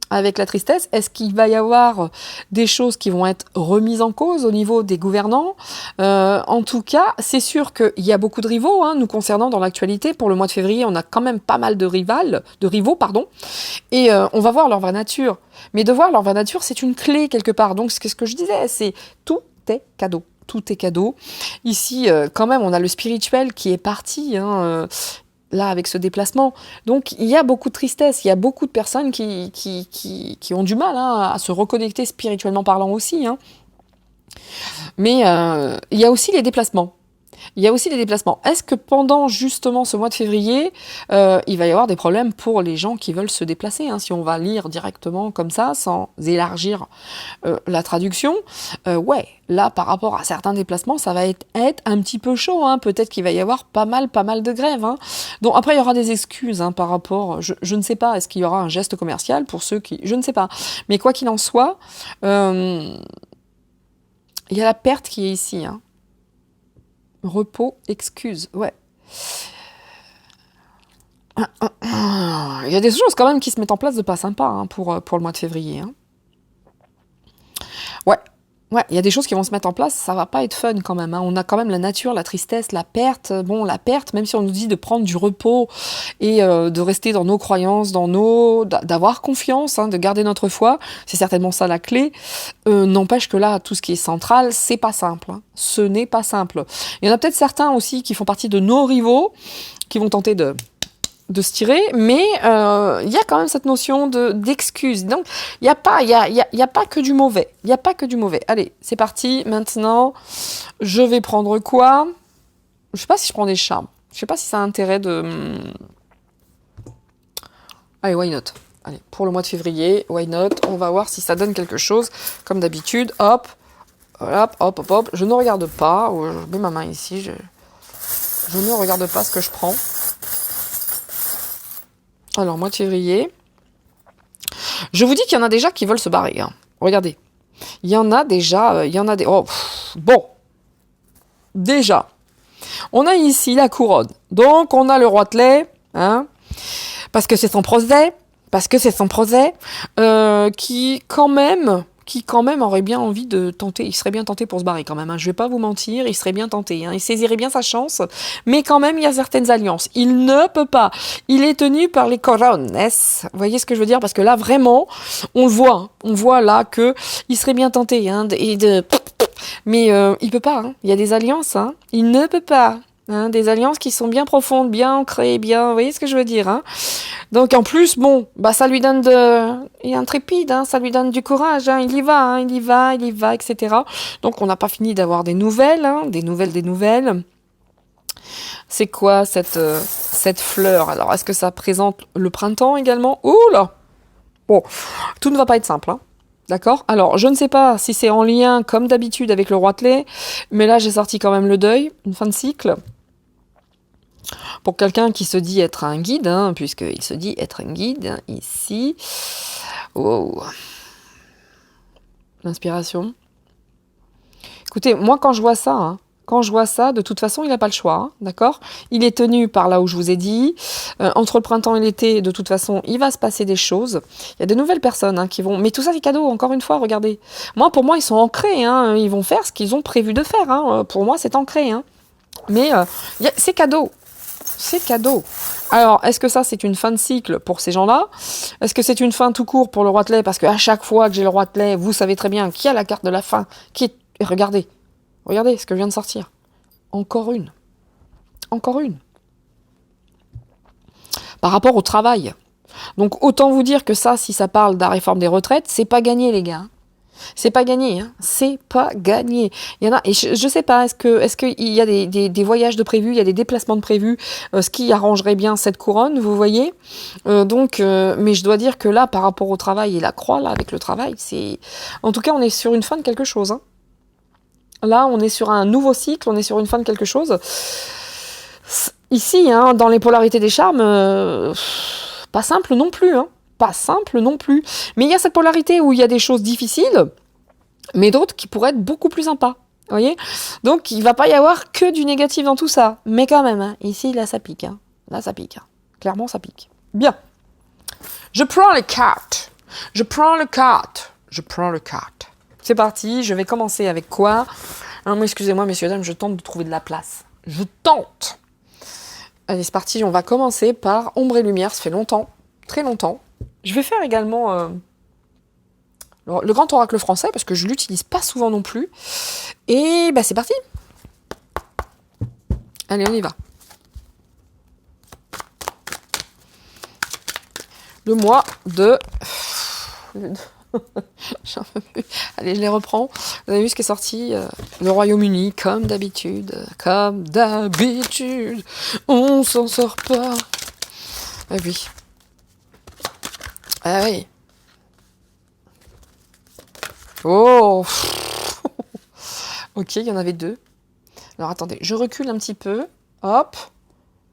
avec la tristesse, est-ce qu'il va y avoir des choses qui vont être remises en cause au niveau des gouvernants ? En tout cas, c'est sûr qu'il y a beaucoup de rivaux, hein, nous concernant dans l'actualité. Pour le mois de février, on a quand même pas mal de rivaux, et on va voir leur vraie nature. Mais de voir leur vraie nature, c'est une clé quelque part. Donc, c'est ce que je disais, c'est tout est cadeau. Tout est cadeau. Ici, quand même, on a le spirituel qui est parti, hein, là, avec ce déplacement. Donc, il y a beaucoup de tristesse. Il y a beaucoup de personnes qui ont du mal, hein, à se reconnecter spirituellement parlant aussi. Hein. Mais il y a aussi les déplacements. Est-ce que pendant justement ce mois de février, il va y avoir des problèmes pour les gens qui veulent se déplacer, hein, si on va lire directement comme ça, sans élargir la traduction, ouais, là par rapport à certains déplacements, ça va être un petit peu chaud, hein, peut-être qu'il va y avoir pas mal de grèves. Hein. Donc après il y aura des excuses, hein, par rapport, je ne sais pas, est-ce qu'il y aura un geste commercial pour ceux qui, je ne sais pas, mais quoi qu'il en soit, il y a la perte qui est ici, hein. Repos, excuse, ouais. Il y a des choses quand même qui se mettent en place de pas sympa, hein, pour le mois de février. Hein. Ouais, il y a des choses qui vont se mettre en place, ça va pas être fun quand même. Hein. On a quand même la nature, la tristesse, la perte. Bon, la perte, même si on nous dit de prendre du repos et de rester dans nos croyances, d'avoir confiance, hein, de garder notre foi, c'est certainement ça la clé. N'empêche que là, tout ce qui est central, c'est pas simple. Hein. Ce n'est pas simple. Il y en a peut-être certains aussi qui font partie de nos rivaux, qui vont tenter de se tirer, mais il y a quand même cette notion d'excuse. Donc, il n'y a pas que du mauvais. Il n'y a pas que du mauvais. Allez, c'est parti. Maintenant, je vais prendre quoi ? Je ne sais pas si je prends des charmes. Je ne sais pas si ça a intérêt de... Allez, why not ? Allez, pour le mois de février, why not ? On va voir si ça donne quelque chose. Comme d'habitude, hop. Je ne regarde pas. Je mets ma main ici. Je ne regarde pas ce que je prends. Alors, mois de février. Je vous dis qu'il y en a déjà qui veulent se barrer. Hein. Regardez. Il y en a déjà... Oh, bon. Déjà. On a ici la couronne. Donc, on a le roi de lait. Hein, parce que c'est son procès. Qui quand même aurait bien envie de tenter, il serait bien tenté pour se barrer quand même, hein. Je vais pas vous mentir, il serait bien tenté, hein. Il saisirait bien sa chance, mais quand même il y a certaines alliances, il ne peut pas, il est tenu par les corones, vous voyez ce que je veux dire, parce que là vraiment, on voit là que il serait bien tenté, hein, mais il peut pas, hein. Il y a des alliances, hein. Il ne peut pas. Hein, des alliances qui sont bien profondes, bien ancrées, bien... Vous voyez ce que je veux dire, hein. Donc en plus, bon, bah ça lui donne il est intrépide, hein, ça lui donne du courage, hein, il y va, etc. Donc on n'a pas fini d'avoir des nouvelles, hein, des nouvelles. C'est quoi cette fleur? Alors, est-ce que ça présente le printemps également? Ouh là! Bon, tout ne va pas être simple, hein. D'accord? Alors, je ne sais pas si c'est en lien, comme d'habitude, avec le roitelet, mais là, j'ai sorti quand même le deuil, une fin de cycle. Pour quelqu'un qui se dit être un guide, hein, puisqu'il se dit être un guide, hein, ici. Oh. L'inspiration. Écoutez, moi, quand je vois ça, de toute façon, il n'a pas le choix, hein, d'accord? Il est tenu par là où je vous ai dit. Entre le printemps et l'été, de toute façon, il va se passer des choses. Il y a de nouvelles personnes qui vont... Mais tout ça, c'est cadeau, encore une fois, regardez. Pour moi, ils sont ancrés. Hein, ils vont faire ce qu'ils ont prévu de faire. Hein. Pour moi, c'est ancré. Hein. Mais c'est cadeau. C'est cadeau. Alors, est-ce que ça, c'est une fin de cycle pour ces gens-là? Est-ce que c'est une fin tout court pour le roitelet? Parce qu'à chaque fois que j'ai le roitelet, vous savez très bien qu'il y a la carte de la fin qui est... Et regardez ce que je viens de sortir. Encore une. Encore une. Par rapport au travail. Donc, autant vous dire que ça, si ça parle de la réforme des retraites, c'est pas gagné, les gars. C'est pas gagné, hein. C'est pas gagné. Il y en a, et je sais pas, est-ce qu'il y a des voyages de prévus, il y a des déplacements de prévus, ce qui arrangerait bien cette couronne, vous voyez. Mais je dois dire que là, par rapport au travail et la croix, là, avec le travail, c'est... En tout cas, on est sur une fin de quelque chose, hein. Là, on est sur un nouveau cycle, on est sur une fin de quelque chose. Ici, hein, dans les polarités des charmes, pas simple non plus, hein. Pas simple non plus. Mais il y a cette polarité où il y a des choses difficiles, mais d'autres qui pourraient être beaucoup plus sympas. Vous voyez? Donc, il ne va pas y avoir que du négatif dans tout ça. Mais quand même, hein, ici, là, ça pique. Hein. Là, ça pique. Hein. Clairement, ça pique. Bien. Je prends les cartes. Je prends le carte. C'est parti. Je vais commencer avec quoi? Excusez-moi, messieurs, dames, je tente de trouver de la place. Je tente. Allez, c'est parti. On va commencer par ombre et lumière. Ça fait longtemps. Très longtemps. Je vais faire également le grand oracle français, parce que je ne l'utilise pas souvent non plus. Et c'est parti. Allez, on y va. Le mois de... J'en peux plus. Allez, je les reprends. Vous avez vu ce qui est sorti? Le Royaume-Uni, comme d'habitude. On s'en sort pas. Ah oui. Ah oui. Oh. Ok, il y en avait deux. Alors attendez, je recule un petit peu. Hop.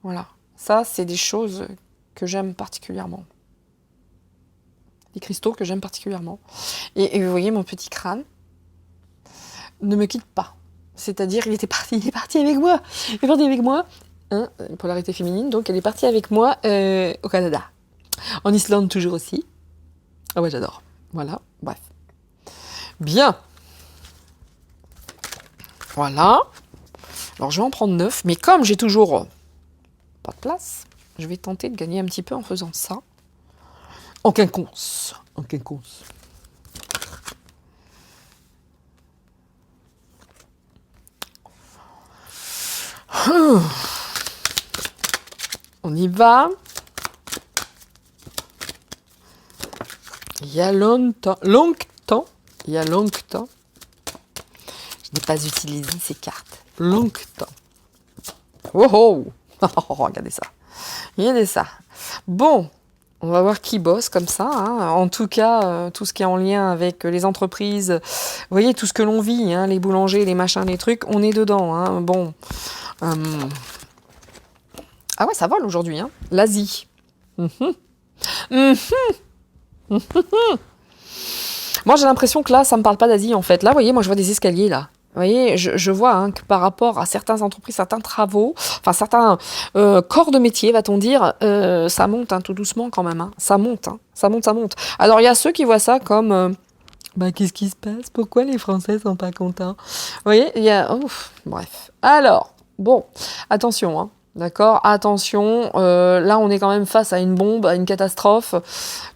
Voilà. Ça, c'est des choses que j'aime particulièrement. Des cristaux que j'aime particulièrement. Et vous voyez mon petit crâne ne me quitte pas. C'est-à-dire, il est parti avec moi. Il est parti avec moi. Hein, une polarité féminine, donc elle est partie avec moi au Canada. En Islande toujours aussi. Ah ouais, j'adore. Voilà, bref. Bien. Voilà. Alors, je vais en prendre 9, mais comme j'ai toujours pas de place, je vais tenter de gagner un petit peu en faisant ça. En quinconce. On y va. Il y a longtemps, je n'ai pas utilisé ces cartes. Longtemps. Oh, regardez ça. Bon, on va voir qui bosse comme ça. Hein. En tout cas, tout ce qui est en lien avec les entreprises, vous voyez, tout ce que l'on vit, hein, les boulangers, les machins, les trucs, on est dedans. Hein. Bon. Ah ouais, ça vole aujourd'hui. Hein. L'Asie. Moi, j'ai l'impression que là, ça me parle pas d'Asie, en fait. Là, vous voyez, moi, je vois des escaliers, là. Vous voyez, je vois que par rapport à certaines entreprises, certains travaux, enfin, certains corps de métier, va-t-on dire, ça monte tout doucement quand même. Hein. Ça monte. Alors, il y a ceux qui voient ça comme... qu'est-ce qui se passe? Pourquoi les Français sont pas contents? Vous voyez, il y a... bref. Alors, bon, attention, hein. D'accord, attention, là on est quand même face à une bombe, à une catastrophe.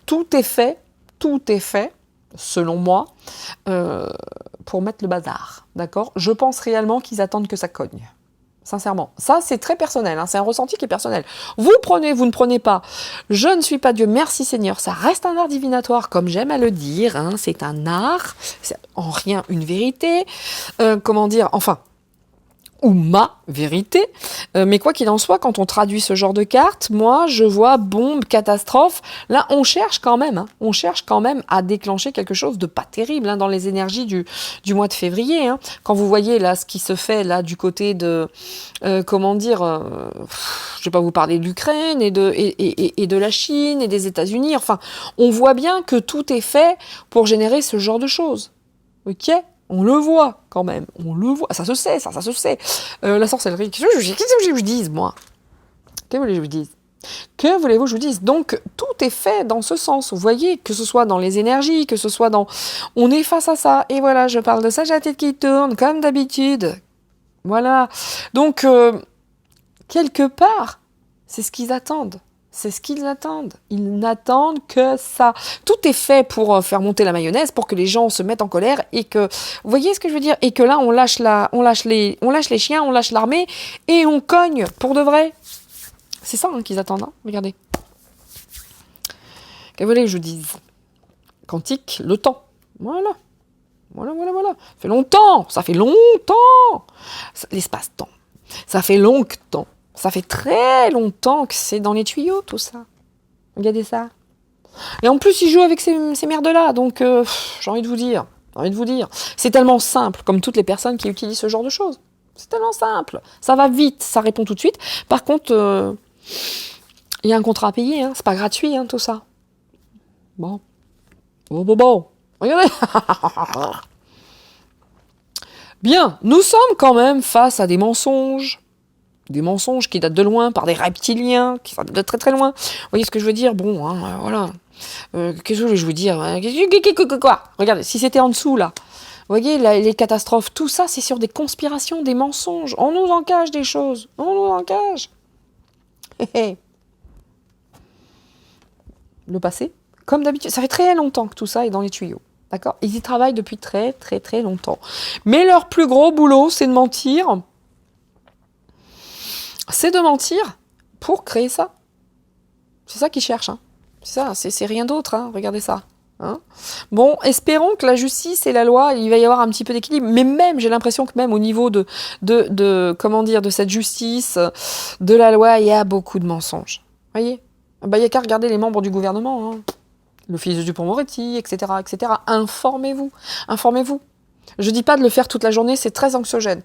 Tout est fait, selon moi, pour mettre le bazar. D'accord, je pense réellement qu'ils attendent que ça cogne. Sincèrement. Ça, c'est très personnel, hein, c'est un ressenti qui est personnel. Vous prenez, vous ne prenez pas. Je ne suis pas Dieu, merci Seigneur. Ça reste un art divinatoire, comme j'aime à le dire. Hein, c'est un art, c'est en rien une vérité. Comment dire, enfin... ou ma vérité. Mais quoi qu'il en soit, quand on traduit ce genre de carte, moi, je vois bombe, catastrophe. Là, on cherche quand même, hein, on cherche quand même à déclencher quelque chose de pas terrible hein, dans les énergies du mois de février. Hein. Quand vous voyez là ce qui se fait là du côté de, comment dire, je vais pas vous parler de l'Ukraine et de la Chine et des États-Unis. Enfin, on voit bien que tout est fait pour générer ce genre de choses. Ok ? On le voit quand même, on le voit, ça se sait, ça se sait. La sorcellerie, qu'est-ce que je vous dise, moi? Que voulez-vous que je vous dise? Que voulez-vous que je vous dise? Donc, tout est fait dans ce sens, vous voyez, que ce soit dans les énergies, que ce soit dans... On est face à ça, et voilà, je parle de ça, j'ai la tête qui tourne, comme d'habitude. Voilà. Donc, quelque part, c'est ce qu'ils attendent. C'est ce qu'ils attendent. Ils n'attendent que ça. Tout est fait pour faire monter la mayonnaise, pour que les gens se mettent en colère et que, vous voyez ce que je veux dire? Et que là, on lâche les chiens, on lâche l'armée et on cogne pour de vrai. C'est ça hein, qu'ils attendent. Hein. Regardez. Que voulez que je vous dise? Quantique, le temps. Voilà. Voilà. Ça fait longtemps. L'espace-temps. Ça fait longtemps. Ça fait très longtemps que c'est dans les tuyaux, tout ça. Regardez ça. Et en plus, il joue avec ces merdes-là. Donc, j'ai envie de vous dire. C'est tellement simple, comme toutes les personnes qui utilisent ce genre de choses. C'est tellement simple. Ça va vite, ça répond tout de suite. Par contre, il y a un contrat à payer. Hein. C'est pas gratuit, hein, tout ça. Bon. Regardez. Bien, nous sommes quand même face à des mensonges. Des mensonges qui datent de loin, par des reptiliens, qui datent de très très loin. Vous voyez ce que je veux dire? Bon, hein, voilà. Qu'est-ce que je veux dire? Quoi? Regardez, si c'était en dessous, là. Vous voyez, les catastrophes, tout ça, c'est sur des conspirations, des mensonges. On nous en cache des choses. On nous en cache. Le passé, comme d'habitude, ça fait très longtemps que tout ça est dans les tuyaux. D'accord? Ils y travaillent depuis très très très longtemps. Mais leur plus gros boulot, c'est de mentir. C'est de mentir pour créer ça. C'est ça qu'ils cherchent. Hein. C'est ça, c'est rien d'autre. Hein. Regardez ça. Hein. Bon, espérons que la justice et la loi, il va y avoir un petit peu d'équilibre. Mais même, j'ai l'impression que même au niveau de cette justice, de la loi, il y a beaucoup de mensonges. Voyez? Il y a qu'à regarder les membres du gouvernement. Hein. Le fils de Dupond-Moretti, etc., etc. Informez-vous. Je dis pas de le faire toute la journée, c'est très anxiogène.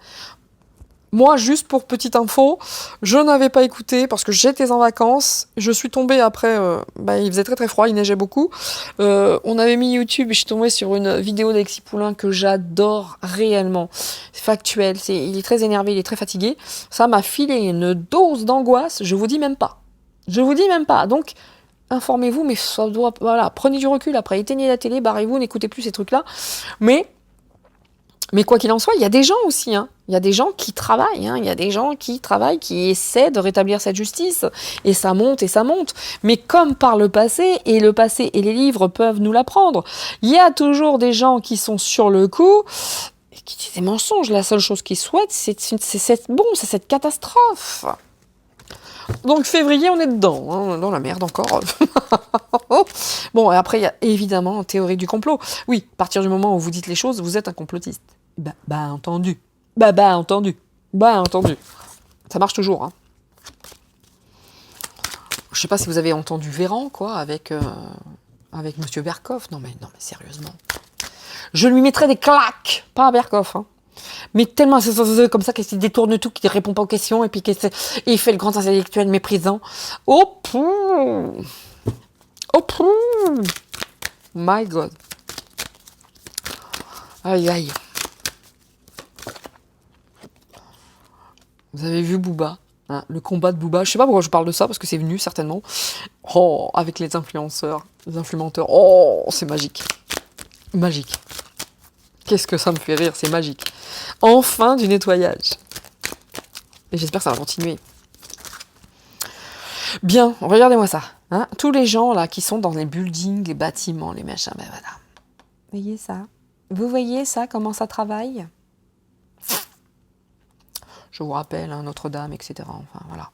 Moi, juste pour petite info, je n'avais pas écouté parce que j'étais en vacances. Je suis tombée après, il faisait très très froid, il neigeait beaucoup. On avait mis YouTube et je suis tombée sur une vidéo d'Alexis Poulain que j'adore réellement. C'est factuel, il est très énervé, il est très fatigué. Ça m'a filé une dose d'angoisse, je vous dis même pas. Donc, informez-vous, mais ça doit, voilà, prenez du recul après, éteignez la télé, barrez-vous, n'écoutez plus ces trucs-là. Mais quoi qu'il en soit, il y a des gens aussi, hein. Il y a des gens qui travaillent, hein. Il y a des gens qui travaillent, qui essaient de rétablir cette justice. Et ça monte. Mais comme par le passé et les livres peuvent nous l'apprendre, il y a toujours des gens qui sont sur le coup et qui disent des mensonges. La seule chose qu'ils souhaitent, c'est cette catastrophe. Donc février, on est dedans, hein, dans la merde encore. Bon, et après, il y a évidemment théorie du complot. Oui, à partir du moment où vous dites les choses, vous êtes un complotiste. Entendu. Ça marche toujours. Hein. Je sais pas si vous avez entendu Véran, quoi, avec Monsieur Berkoff. Non mais sérieusement. Je lui mettrais des claques, pas à Berkoff, hein. Mais tellement c'est comme ça qu'il détourne tout, qu'il ne répond pas aux questions et puis il fait le grand intellectuel méprisant. Oh my God. Aïe. Vous avez vu Booba, hein, le combat de Booba. Je sais pas pourquoi je parle de ça, parce que c'est venu certainement. Oh, avec les influenceurs, les influenceurs. Oh, c'est magique. Magique. Qu'est-ce que ça me fait rire, c'est magique. Enfin du nettoyage. Et j'espère que ça va continuer. Bien, regardez-moi ça. Hein, tous les gens là qui sont dans les buildings, les bâtiments, les machins, ben voilà. Voyez ça? Vous voyez ça, comment ça travaille? Je vous rappelle, hein, Notre-Dame, etc. Enfin, voilà.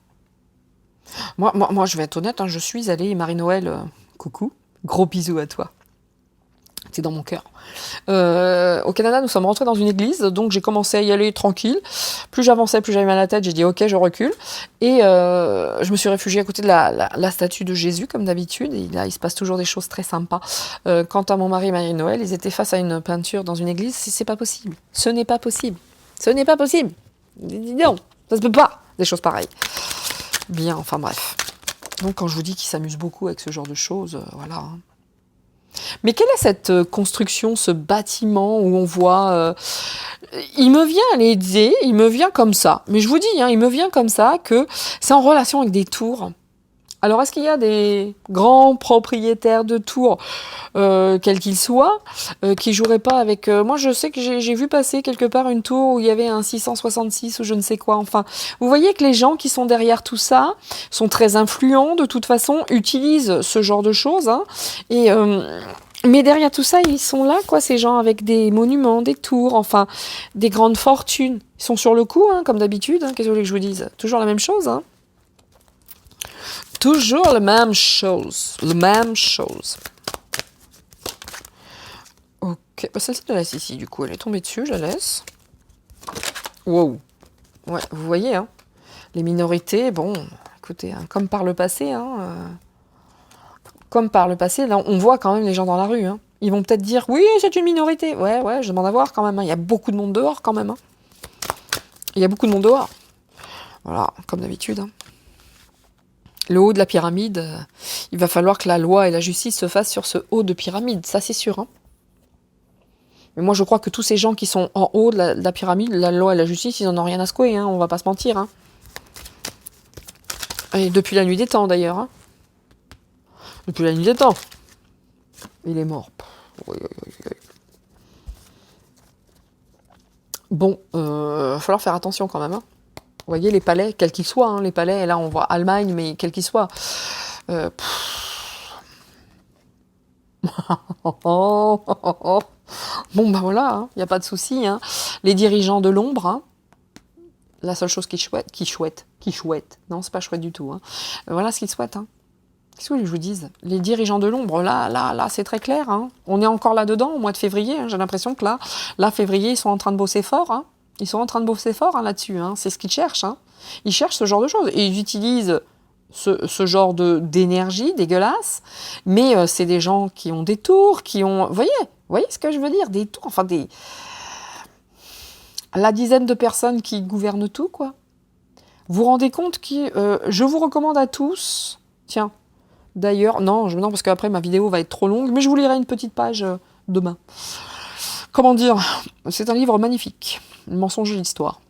Moi, je vais être honnête, hein, je suis allée, Marie-Noël, coucou, gros bisous à toi. C'est dans mon cœur. Au Canada, nous sommes rentrés dans une église, donc j'ai commencé à y aller tranquille. Plus j'avançais, plus j'avais mal à la tête, j'ai dit ok, je recule. Et je me suis réfugiée à côté de la statue de Jésus, comme d'habitude. Et là, il se passe toujours des choses très sympas. Quant à mon mari et Marie-Noël, ils étaient face à une peinture dans une église. C'est pas possible. Ce n'est pas possible. Ce n'est pas possible. Non, ça se peut pas, des choses pareilles. Bien, enfin bref. Donc quand je vous dis qu'ils s'amusent beaucoup avec ce genre de choses, voilà. Mais quelle est cette construction, ce bâtiment où on voit... il me vient à l'idée, il me vient comme ça. Mais je vous dis, il me vient comme ça que c'est en relation avec des tours. Alors, est-ce qu'il y a des grands propriétaires de tours, quels qu'ils soient, qui joueraient pas avec... moi, je sais que j'ai vu passer quelque part une tour où il y avait un 666 ou je ne sais quoi. Enfin, vous voyez que les gens qui sont derrière tout ça sont très influents, de toute façon, utilisent ce genre de choses. Et... mais derrière tout ça, ils sont là, quoi, ces gens avec des monuments, des tours, enfin, des grandes fortunes. Ils sont sur le coup, comme d'habitude. Qu'est-ce que vous voulez que je vous dise? Toujours la même chose, Toujours la même chose. La même chose. Ok. Celle-ci, je la laisse ici, du coup. Elle est tombée dessus, je la laisse. Wow. Ouais, vous voyez, les minorités, bon, écoutez, comme par le passé, comme par le passé, là, on voit quand même les gens dans la rue. Ils vont peut-être dire, oui, c'est une minorité. Ouais, je demande à voir quand même. Il y a beaucoup de monde dehors, quand même. Il y a beaucoup de monde dehors. Voilà, comme d'habitude. Le haut de la pyramide, il va falloir que la loi et la justice se fassent sur ce haut de pyramide, ça c'est sûr. Mais moi je crois que tous ces gens qui sont en haut de la pyramide, la loi et la justice, ils en ont rien à secouer, on va pas se mentir. Et depuis la nuit des temps d'ailleurs. Depuis la nuit des temps. Il est mort. Oui. Bon, va falloir faire attention quand même. Vous voyez, les palais, quels qu'ils soient, les palais, là on voit Allemagne, mais quels qu'ils soient. Bon, bah voilà, il n'y a pas de souci. Les dirigeants de l'ombre, la seule chose qu'ils chouettent, non, c'est pas chouette du tout. Voilà ce qu'ils souhaitent. Qu'est-ce que je vous dise? Les dirigeants de l'ombre, là, c'est très clair. On est encore là-dedans, au mois de février. J'ai l'impression que là, février, ils sont en train de bosser fort. Ils sont en train de bosser fort là-dessus. C'est ce qu'ils cherchent. Ils cherchent ce genre de choses. Et ils utilisent ce genre d'énergie dégueulasse. Mais c'est des gens qui ont des tours, qui ont... Vous voyez ce que je veux dire? Des tours, enfin des... La dizaine de personnes qui gouvernent tout, quoi. Vous vous rendez compte que je vous recommande à tous... Tiens, d'ailleurs... Non, parce qu'après, ma vidéo va être trop longue. Mais je vous lirai une petite page demain. Comment dire? C'est un livre magnifique. Le mensonge de l'histoire.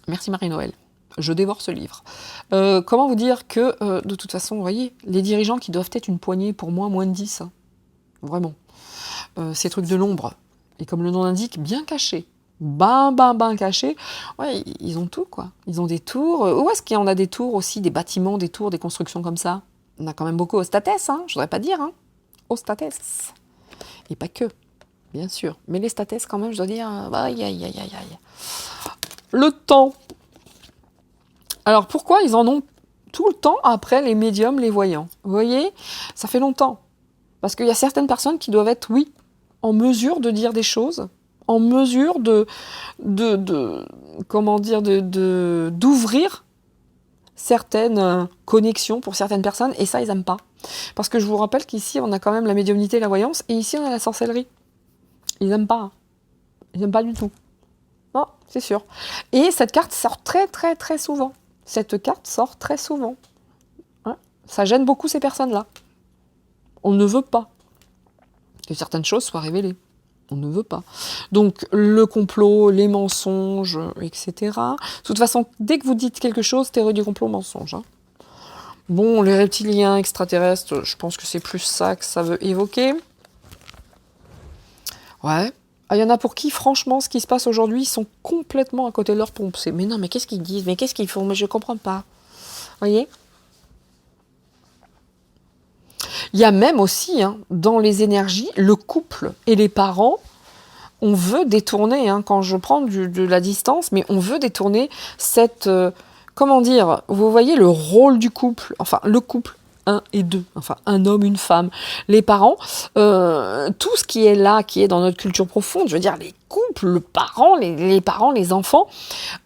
Merci Marie-Noël. Je dévore ce livre. Comment vous dire que, de toute façon, vous voyez, les dirigeants qui doivent être une poignée, pour moi, moins de 10. Vraiment. Ces trucs de l'ombre. Et comme le nom l'indique, bien cachés. Ben cachés. Ouais, ils ont tout, quoi. Ils ont des tours. Où est-ce qu'il y en a des tours aussi, des bâtiments, des tours, des constructions comme ça? On a quand même beaucoup au States, je voudrais pas dire, Au States. Et pas que. Bien sûr. Mais les States, quand même, je dois dire, aïe. Le temps. Alors, pourquoi ils en ont tout le temps après les médiums, les voyants? Vous voyez, ça fait longtemps. Parce qu'il y a certaines personnes qui doivent être, oui, en mesure de dire des choses, en mesure d'ouvrir certaines connexions pour certaines personnes, et ça, ils n'aiment pas. Parce que je vous rappelle qu'ici, on a quand même la médiumnité et la voyance, et ici, on a la sorcellerie. Ils n'aiment pas. Ils n'aiment pas du tout. Non, c'est sûr. Et cette carte sort très, très, très souvent. Cette carte sort très souvent. Ça gêne beaucoup ces personnes-là. On ne veut pas que certaines choses soient révélées. On ne veut pas. Donc, le complot, les mensonges, etc. De toute façon, dès que vous dites quelque chose, théorie du complot, mensonge. Bon, les reptiliens, extraterrestres, je pense que c'est plus ça que ça veut évoquer. Ouais. Il y en a pour qui, franchement, ce qui se passe aujourd'hui, ils sont complètement à côté de leur pompe. C'est, mais non, mais qu'est-ce qu'ils disent? Mais qu'est-ce qu'ils font? Mais je comprends pas. Vous voyez? Il y a même aussi, dans les énergies, le couple et les parents, on veut détourner, quand je prends de la distance, mais on veut détourner cette... comment dire? Vous voyez le rôle du couple, enfin, le couple un et deux, enfin un homme, une femme, les parents, tout ce qui est là, qui est dans notre culture profonde, je veux dire les couples, le parent, les parents, les enfants,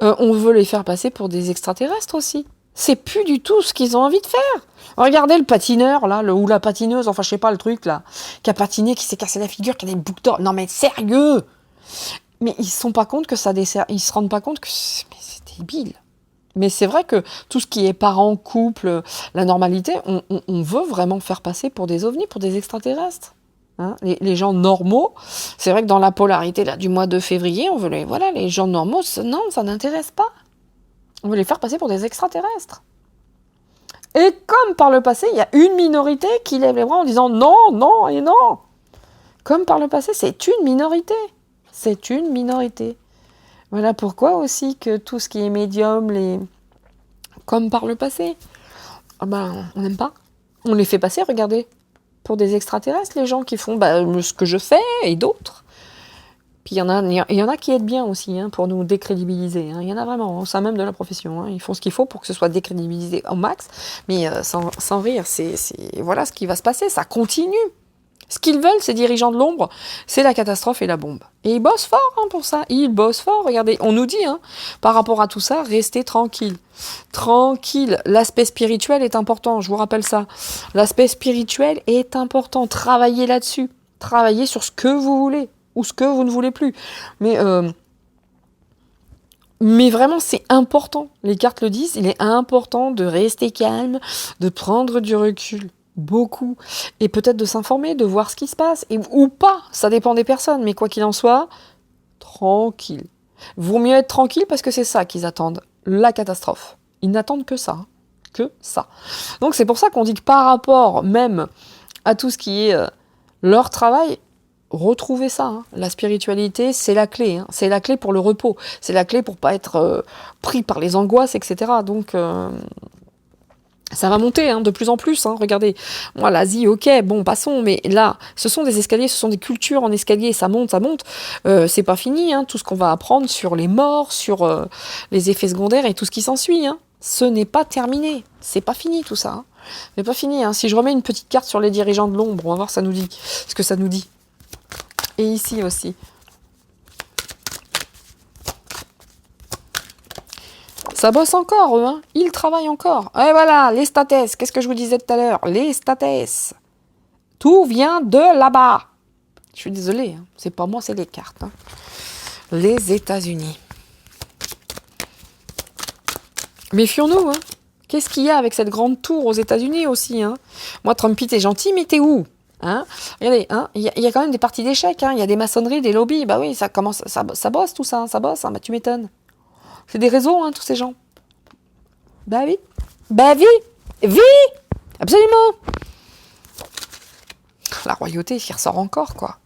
on veut les faire passer pour des extraterrestres aussi. C'est plus du tout ce qu'ils ont envie de faire. Regardez le patineur, là, ou la patineuse, enfin je sais pas le truc là, qui a patiné, qui s'est cassé la figure, qui a des boucles d'or. Non mais sérieux! Mais ils se rendent pas compte que ça dessert, ils se rendent pas compte que c'est débile. Mais c'est vrai que tout ce qui est parents, couple, la normalité, on veut vraiment faire passer pour des ovnis, pour des extraterrestres. Hein, les gens normaux, c'est vrai que dans la polarité là, du mois de février, on veut les gens normaux, non, ça n'intéresse pas. On veut les faire passer pour des extraterrestres. Et comme par le passé, il y a une minorité qui lève les bras en disant non, non et non. Comme par le passé, c'est une minorité. C'est une minorité. Voilà pourquoi aussi que tout ce qui est médium, comme par le passé, on n'aime pas. On les fait passer, regardez, pour des extraterrestres, les gens qui font ce que je fais et d'autres. Puis il y en a qui aident bien aussi pour nous décrédibiliser. Il y en a vraiment, ça même de la profession. Ils font ce qu'il faut pour que ce soit décrédibilisé au max. Mais sans rire, voilà ce qui va se passer. Ça continue. Ce qu'ils veulent, ces dirigeants de l'ombre, c'est la catastrophe et la bombe. Et ils bossent fort pour ça. Ils bossent fort. Regardez, on nous dit, par rapport à tout ça, restez tranquille. Tranquille. L'aspect spirituel est important, je vous rappelle ça. L'aspect spirituel est important. Travaillez là-dessus. Travaillez sur ce que vous voulez ou ce que vous ne voulez plus. Mais vraiment, c'est important. Les cartes le disent, il est important de rester calme, de prendre du recul. Beaucoup. Et peut-être de s'informer, de voir ce qui se passe. Ou pas, ça dépend des personnes. Mais quoi qu'il en soit, tranquille. Vaut mieux être tranquille parce que c'est ça qu'ils attendent. La catastrophe. Ils n'attendent que ça. Que ça. Donc c'est pour ça qu'on dit que par rapport même à tout ce qui est leur travail, retrouvez ça. La spiritualité, c'est la clé. C'est la clé pour le repos. C'est la clé pour pas être pris par les angoisses, etc. Donc... ça va monter de plus en plus, regardez. Moi, l'Asie, ok, bon, passons, mais là, ce sont des escaliers, ce sont des cultures en escalier, ça monte. C'est pas fini, tout ce qu'on va apprendre sur les morts, sur les effets secondaires et tout ce qui s'ensuit. Ce n'est pas terminé, c'est pas fini tout ça. C'est pas fini. Si je remets une petite carte sur les dirigeants de l'ombre, on va voir ce que ça nous dit. Et ici aussi. Ça bosse encore, eux, Ils travaillent encore. Et voilà, les states. Qu'est-ce que je vous disais tout à l'heure? Les states. Tout vient de là-bas. Je suis désolée, c'est pas moi, c'est les cartes. Les États-Unis. Méfions-nous, Qu'est-ce qu'il y a avec cette grande tour aux États-Unis aussi, Moi, Trumpy, t'es gentil, mais t'es où Regardez, il y a quand même des parties d'échecs, il y a des maçonneries, des lobbies. Bah oui, ça commence, ça bosse tout ça, ça bosse, tu m'étonnes. C'est des réseaux, tous ces gens. Bah oui. Bah oui, absolument. La royauté qui ressort encore, quoi.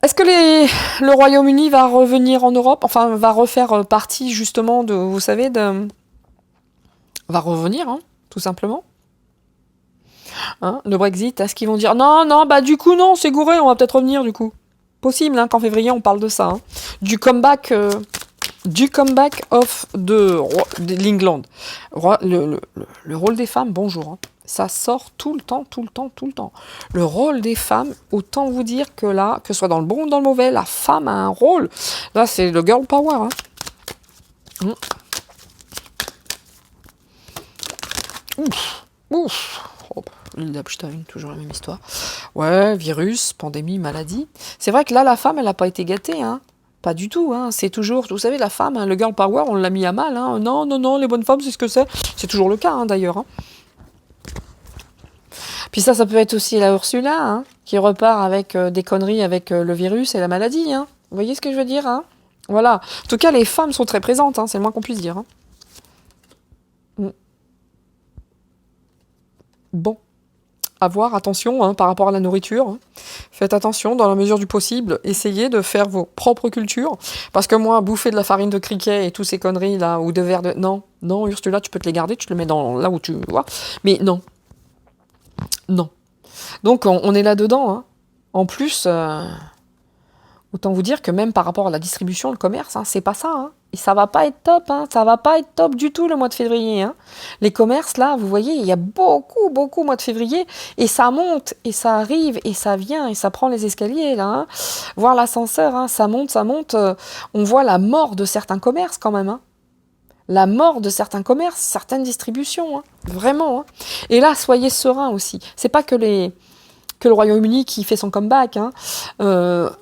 Est-ce que le Royaume-Uni va revenir en Europe, enfin, va refaire partie, justement, vous savez, va revenir, tout simplement. Le Brexit, est-ce qu'ils vont dire non, du coup, non, c'est gouré, on va peut-être revenir, du coup. Possible, qu'en février, on parle de ça. Du comeback de l'England. Le rôle des femmes, bonjour. Ça sort tout le temps. Le rôle des femmes, autant vous dire que là, que ce soit dans le bon ou dans le mauvais, la femme a un rôle. Là, c'est le girl power. Ouf. L'île d'Epstein, toujours la même histoire. Ouais, virus, pandémie, maladie. C'est vrai que là, la femme, elle n'a pas été gâtée, Pas du tout, C'est toujours, vous savez, la femme, le girl power, on l'a mis à mal, Non, les bonnes femmes, c'est ce que c'est. C'est toujours le cas, d'ailleurs, Puis ça peut être aussi la Ursula, qui repart avec des conneries avec le virus et la maladie, Vous voyez ce que je veux dire, Voilà. En tout cas, les femmes sont très présentes, c'est le moins qu'on puisse dire, Bon. À voir, attention, par rapport à la nourriture. Faites attention, dans la mesure du possible, essayez de faire vos propres cultures. Parce que moi, bouffer de la farine de criquet et tous ces conneries là, ou de verre de... Non, Ursula, tu peux te les garder, tu te le mets là où tu vois. Mais non. Donc, on est là-dedans. En plus, autant vous dire que même par rapport à la distribution, le commerce, c'est pas ça. Et ça va pas être top, hein. Ça va pas être top du tout le mois de février, hein. Les commerces, là, vous voyez, il y a beaucoup, beaucoup mois de février, et ça monte, et ça arrive, et ça vient, et ça prend les escaliers, là, hein. Voir l'ascenseur, hein, ça monte, on voit la mort de certains commerces, quand même, hein. La mort de certains commerces, certaines distributions, hein. Vraiment, hein. Et là, soyez sereins aussi. C'est pas que le Royaume-Uni qui fait son comeback, hein,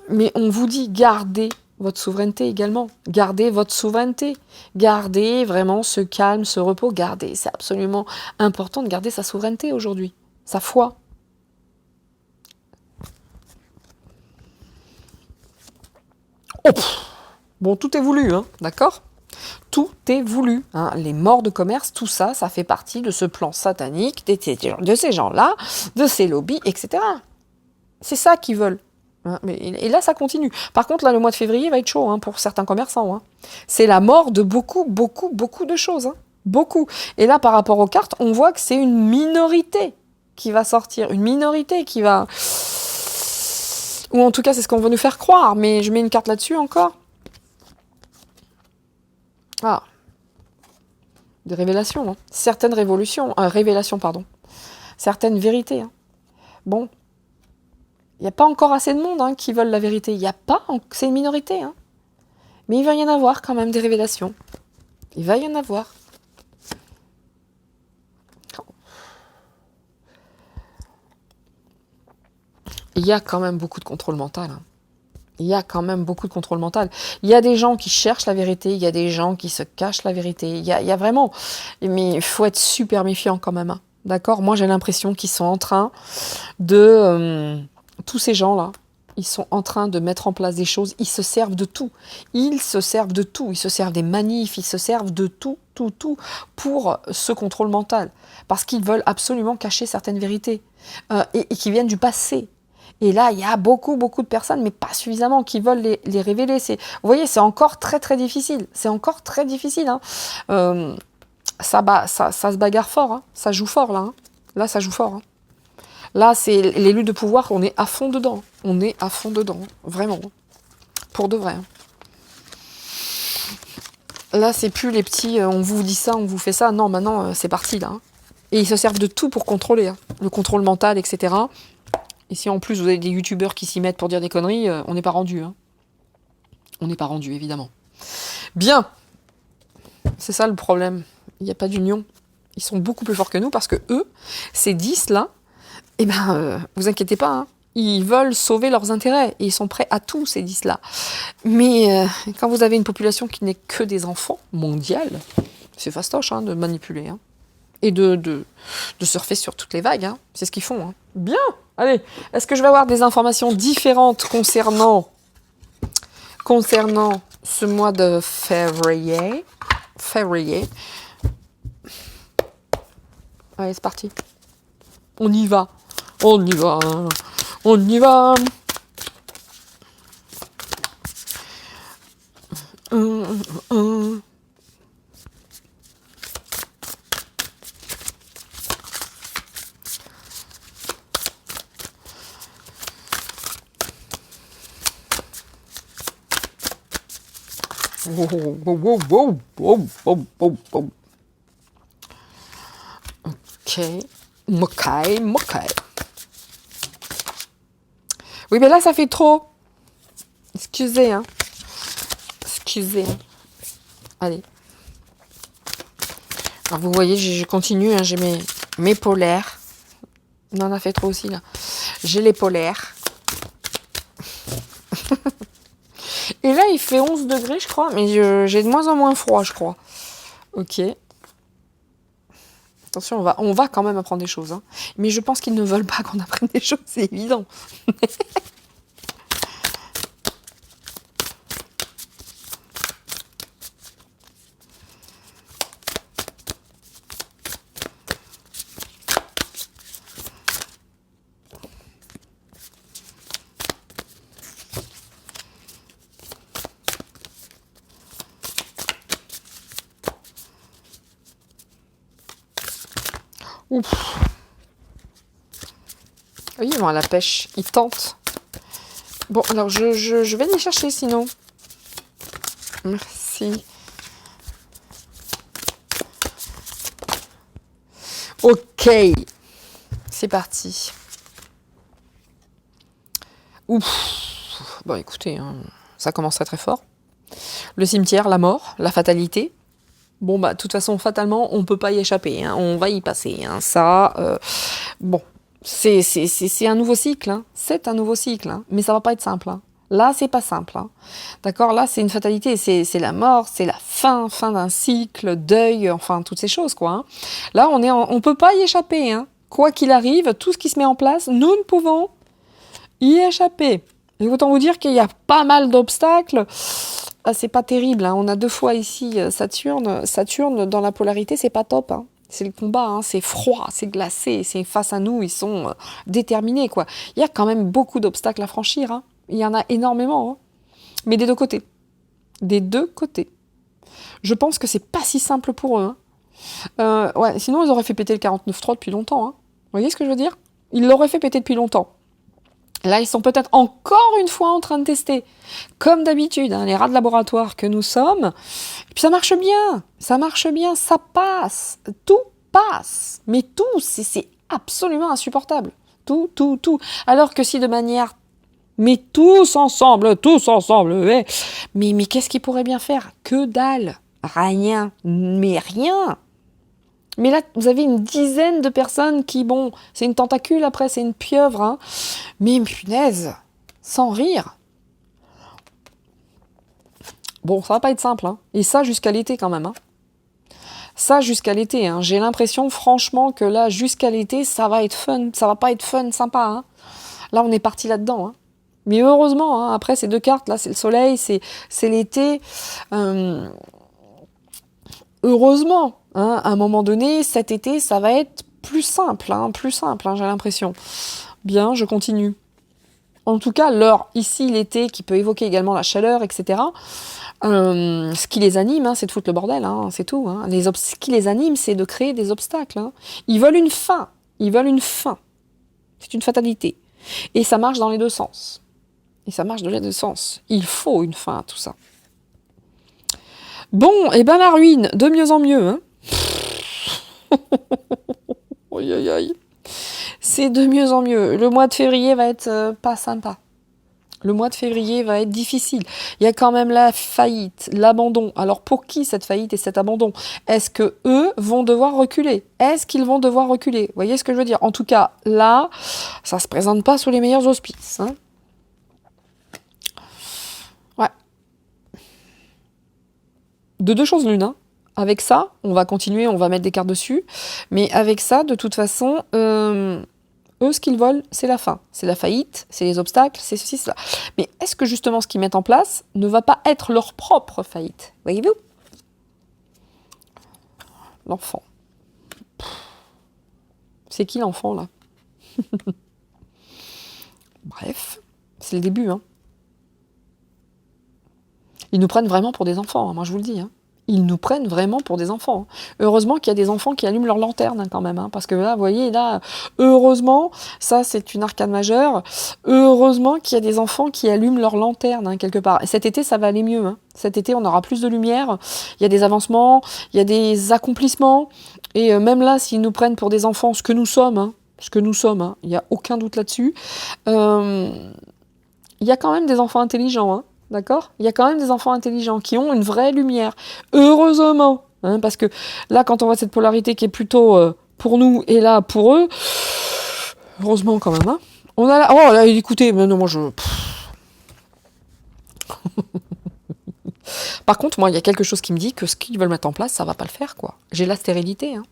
mais on vous dit, gardez votre souveraineté également. Gardez votre souveraineté. Gardez vraiment ce calme, ce repos. Gardez. C'est absolument important de garder sa souveraineté aujourd'hui. Sa foi. Oh, bon, tout est voulu, hein, d'accord ? Tout est voulu. Hein. Les morts de commerce, tout ça, ça fait partie de ce plan satanique de ces gens-là, de ces lobbies, etc. C'est ça qu'ils veulent. Et là, ça continue. Par contre, là, le mois de février va être chaud, hein, pour certains commerçants, hein. C'est la mort de beaucoup, beaucoup, beaucoup de choses. Hein. Beaucoup. Et là, par rapport aux cartes, on voit que c'est une minorité qui va sortir. Une minorité qui va... Ou en tout cas, c'est ce qu'on veut nous faire croire. Mais je mets une carte là-dessus encore. Ah. Des révélations. Hein. Certaines révélations, pardon. Certaines vérités. Hein. Bon. Il n'y a pas encore assez de monde, hein, qui veulent la vérité. Il n'y a pas, c'est une minorité. Hein. Mais il va y en avoir quand même des révélations. Il va y en avoir. Il y a quand même beaucoup de contrôle mental. Hein. Il y a quand même beaucoup de contrôle mental. Il y a des gens qui cherchent la vérité, il y a des gens qui se cachent la vérité. Il y a vraiment... Mais il faut être super méfiant quand même. Hein. D'accord ? Moi, j'ai l'impression qu'ils sont en train de... tous ces gens-là, ils sont en train de mettre en place des choses. Ils se servent de tout. Ils se servent de tout. Ils se servent des manifs. Ils se servent de tout pour ce contrôle mental. Parce qu'ils veulent absolument cacher certaines vérités. Et qui viennent du passé. Et là, il y a beaucoup, beaucoup de personnes, mais pas suffisamment, qui veulent les révéler. Vous voyez, c'est encore très, très difficile. C'est encore très difficile. Hein. Ça se bagarre fort. Hein. Ça joue fort, là. Hein. Là, ça joue fort. Hein. Là, c'est les luttes de pouvoir, on est à fond dedans. On est à fond dedans. Vraiment. Pour de vrai. Là, c'est plus les petits, on vous dit ça, on vous fait ça. Non, maintenant, c'est parti, là. Hein. Et ils se servent de tout pour contrôler. Hein. Le contrôle mental, etc. Et si en plus vous avez des youtubeurs qui s'y mettent pour dire des conneries, on n'est pas rendu. Hein. On n'est pas rendu, évidemment. Bien. C'est ça le problème. Il n'y a pas d'union. Ils sont beaucoup plus forts que nous parce que eux, ces 10-là, eh ben, vous inquiétez pas, hein. Ils veulent sauver leurs intérêts et ils sont prêts à tout, ces 10-là. Mais quand vous avez une population qui n'est que des enfants, mondiale, c'est fastoche, hein, de manipuler. Hein. Et de surfer sur toutes les vagues. Hein. C'est ce qu'ils font. Hein. Bien. Allez, est-ce que je vais avoir des informations différentes concernant ce mois de février? Allez, c'est parti. On y va. On y va. On y va. Ok. Oui, mais là, ça fait trop. Excusez, hein. Allez. Alors, vous voyez, je continue, hein, j'ai mes polaires. On en a fait trop aussi, là. J'ai les polaires. Et là, il fait 11 degrés, je crois, mais j'ai de moins en moins froid, je crois. Ok. Attention, on va quand même apprendre des choses. Hein. Mais je pense qu'ils ne veulent pas qu'on apprenne des choses, c'est évident. Ouf. Oui, ils vont à la pêche. Ils tentent. Bon, alors je vais les chercher sinon. Merci. Ok, c'est parti. Ouf. Bon, écoutez, hein, ça commence très très fort. Le cimetière, la mort, la fatalité. Bon, bah, de toute façon, fatalement, on peut pas y échapper. Hein, on va y passer. Hein, ça, bon, c'est un nouveau cycle. Hein, c'est un nouveau cycle. Hein, mais ça va pas être simple. Hein. Là, c'est pas simple. Hein. D'accord. Là, c'est une fatalité. C'est la mort, c'est la fin d'un cycle, deuil, enfin toutes ces choses, quoi. Hein. Là, on peut pas y échapper. Hein. Quoi qu'il arrive, tout ce qui se met en place, nous ne pouvons y échapper. Et autant vous dire qu'il y a pas mal d'obstacles. Ah, c'est pas terrible. Hein. On a 2 fois ici Saturne. Saturne dans la polarité, c'est pas top. Hein. C'est le combat. Hein. C'est froid, c'est glacé. C'est face à nous. Ils sont déterminés, quoi. Il y a quand même beaucoup d'obstacles à franchir. Hein. Il y en a énormément. Hein. Mais des 2 côtés. Des 2 côtés. Je pense que c'est pas si simple pour eux. Hein. Ouais, sinon, ils auraient fait péter le 49.3 depuis longtemps. Hein. Vous voyez ce que je veux dire? Ils l'auraient fait péter depuis longtemps. Là, ils sont peut-être encore une fois en train de tester. Comme d'habitude, hein, les rats de laboratoire que nous sommes. Et puis ça marche bien, ça passe. Tout passe. Mais tout, c'est absolument insupportable. Tout. Alors que si de manière... Mais tous ensemble, ouais. Mais qu'est-ce qu'ils pourraient bien faire? Que dalle. Rien. Mais rien. Mais là, vous avez une dizaine de personnes qui, bon, c'est une tentacule après, c'est une pieuvre, hein. Mais punaise, sans rire. Bon, ça va pas être simple, hein. Et ça jusqu'à l'été quand même, hein. Ça jusqu'à l'été, hein. J'ai l'impression, franchement, que là, jusqu'à l'été, ça va être fun. Ça va pas être fun, sympa, hein. Là, on est parti là-dedans, hein. Mais heureusement, hein, après ces 2 cartes, là, c'est le soleil, c'est l'été. Heureusement, hein, à un moment donné, cet été, ça va être plus simple, hein, j'ai l'impression. Bien, je continue. En tout cas, l'heure, ici, l'été, qui peut évoquer également la chaleur, etc., ce qui les anime, hein, c'est de foutre le bordel, hein, c'est tout. Hein. Ce qui les anime, c'est de créer des obstacles. Hein. Ils veulent une fin. C'est une fatalité. Et ça marche dans les 2 sens. Il faut une fin à tout ça. Bon, et ben la ruine, de mieux en mieux. Hein. Aïe, aïe, aïe. C'est de mieux en mieux. Le mois de février va être pas sympa. Le mois de février va être difficile. Il y a quand même la faillite, l'abandon. Alors pour qui cette faillite et cet abandon? Est-ce que eux vont devoir reculer? Est-ce qu'ils vont devoir reculer? Vous voyez ce que je veux dire? En tout cas, là, ça se présente pas sous les meilleurs auspices. Hein. Ouais. De 2 choses l'une. Hein. Avec ça, on va continuer, on va mettre des cartes dessus. Mais avec ça, de toute façon... eux, ce qu'ils veulent, c'est la fin. C'est la faillite, c'est les obstacles, c'est ceci, cela. Mais est-ce que justement ce qu'ils mettent en place ne va pas être leur propre faillite? Voyez-vous? L'enfant. C'est qui l'enfant, là? Bref, c'est le début. Hein. Ils nous prennent vraiment pour des enfants, hein, moi je vous le dis. Hein. Ils nous prennent vraiment pour des enfants. Heureusement qu'il y a des enfants qui allument leur lanterne hein, quand même. Hein, parce que là, vous voyez, là, heureusement, ça c'est une arcade majeure, heureusement qu'il y a des enfants qui allument leur lanterne hein, quelque part. Et cet été, ça va aller mieux. Hein. Cet été, on aura plus de lumière, il y a des avancements, il y a des accomplissements. Et même là, s'ils nous prennent pour des enfants, ce que nous sommes, hein, il n'y a aucun doute là-dessus, il y a quand même des enfants intelligents, hein. D'accord? Il y a quand même des enfants intelligents qui ont une vraie lumière. Heureusement. Hein, parce que là, quand on voit cette polarité qui est plutôt pour nous et là pour eux, heureusement quand même. Hein, on a là... Oh là, écoutez, mais non, moi je... Par contre, moi, il y a quelque chose qui me dit que ce qu'ils veulent mettre en place, ça va pas le faire, quoi. J'ai la stérilité, hein.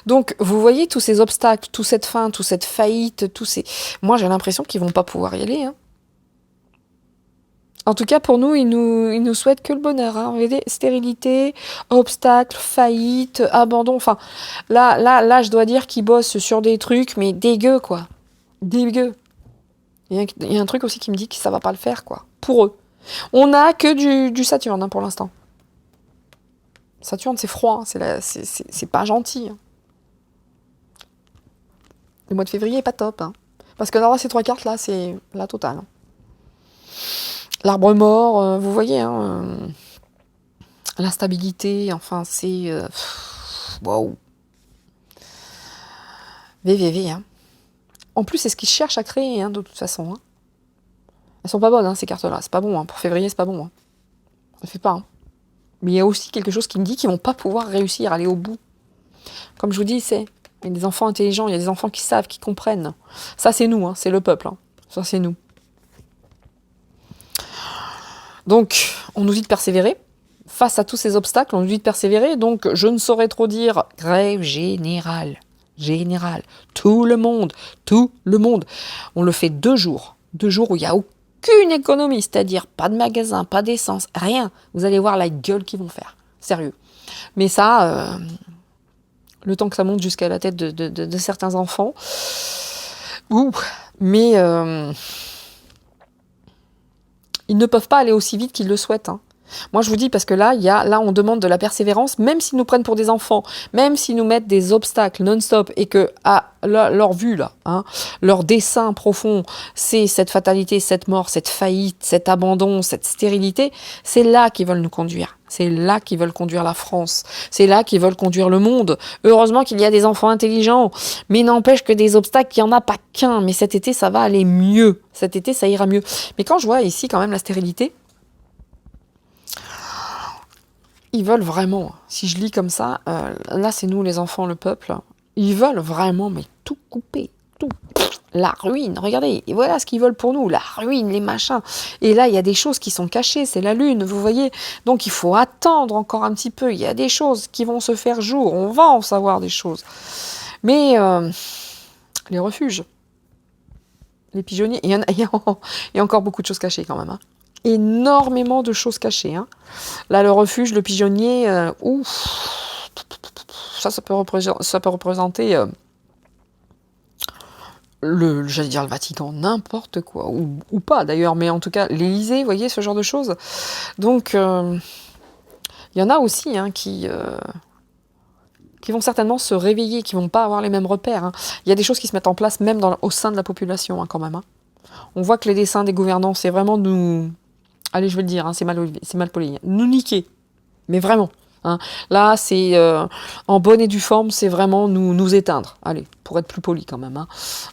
Donc, vous voyez tous ces obstacles, toute cette fin, toute cette faillite, tous ces... Moi, j'ai l'impression qu'ils vont pas pouvoir y aller, hein. En tout cas, pour nous, ils nous souhaitent que le bonheur. Hein. Vous voyez, stérilité, obstacles, faillite, abandon. Enfin, là, je dois dire qu'ils bossent sur des trucs, mais dégueu, quoi. Dégueu. Il y a un truc aussi qui me dit que ça va pas le faire, quoi. Pour eux. On n'a que du Saturne, hein, pour l'instant. Saturne, c'est froid. Hein, c'est pas gentil. Hein. Le mois de février est pas top. Hein. Parce que d'avoir ces 3 cartes-là, c'est la totale. Hein. L'arbre mort, vous voyez, hein, l'instabilité, enfin, c'est... Waouh. VVV, hein. En plus, c'est ce qu'ils cherchent à créer, hein, de toute façon. Hein. Elles sont pas bonnes, hein, ces cartes-là. C'est pas bon, hein. Pour février, c'est pas bon. Hein. Ça fait pas, hein. Mais il y a aussi quelque chose qui me dit qu'ils vont pas pouvoir réussir à aller au bout. Comme je vous dis, il y a des enfants intelligents, il y a des enfants qui savent, qui comprennent. Ça, c'est nous, hein, c'est le peuple. Hein. Ça, c'est nous. Donc, on nous dit de persévérer. Face à tous ces obstacles, on nous dit de persévérer. Donc, je ne saurais trop dire grève générale. Générale. Tout le monde. On le fait 2 jours. 2 jours où il n'y a aucune économie. C'est-à-dire pas de magasin, pas d'essence, rien. Vous allez voir la gueule qu'ils vont faire. Sérieux. Mais ça, le temps que ça monte jusqu'à la tête de certains enfants. Mais ils ne peuvent pas aller aussi vite qu'ils le souhaitent. Hein. Moi, je vous dis, parce que là, on demande de la persévérance, même s'ils nous prennent pour des enfants, même s'ils nous mettent des obstacles non-stop, et que, leur vue, là, hein, leur dessein profond, c'est cette fatalité, cette mort, cette faillite, cet abandon, cette stérilité, c'est là qu'ils veulent nous conduire. C'est là qu'ils veulent conduire la France. C'est là qu'ils veulent conduire le monde. Heureusement qu'il y a des enfants intelligents, mais n'empêche que des obstacles, il n'y en a pas qu'un. Mais cet été, ça va aller mieux. Cet été, ça ira mieux. Mais quand je vois ici, quand même, la stérilité, ils veulent vraiment, si je lis comme ça, là c'est nous les enfants, le peuple, ils veulent vraiment, mais tout couper, tout, la ruine, regardez, et voilà ce qu'ils veulent pour nous, la ruine, les machins, et là il y a des choses qui sont cachées, c'est la lune, vous voyez, donc il faut attendre encore un petit peu, il y a des choses qui vont se faire jour, on va en savoir des choses, mais les refuges, les pigeonniers, il y a encore beaucoup de choses cachées quand même, hein. Énormément de choses cachées. Hein. Là, le refuge, le pigeonnier, ça peut représenter j'allais dire le Vatican, n'importe quoi, ou pas d'ailleurs, mais en tout cas l'Élysée, vous voyez, ce genre de choses. Donc, il y en a aussi hein, qui vont certainement se réveiller, qui vont pas avoir les mêmes repères. Hein. Il y a des choses qui se mettent en place même au sein de la population, hein, quand même. Hein. On voit que les desseins des gouvernants, c'est vraiment nous... Allez, je vais le dire, hein, c'est mal poli. Hein. Nous niquer. Mais vraiment. Hein. Là, c'est en bonne et due forme, c'est vraiment nous éteindre. Allez, pour être plus poli quand même.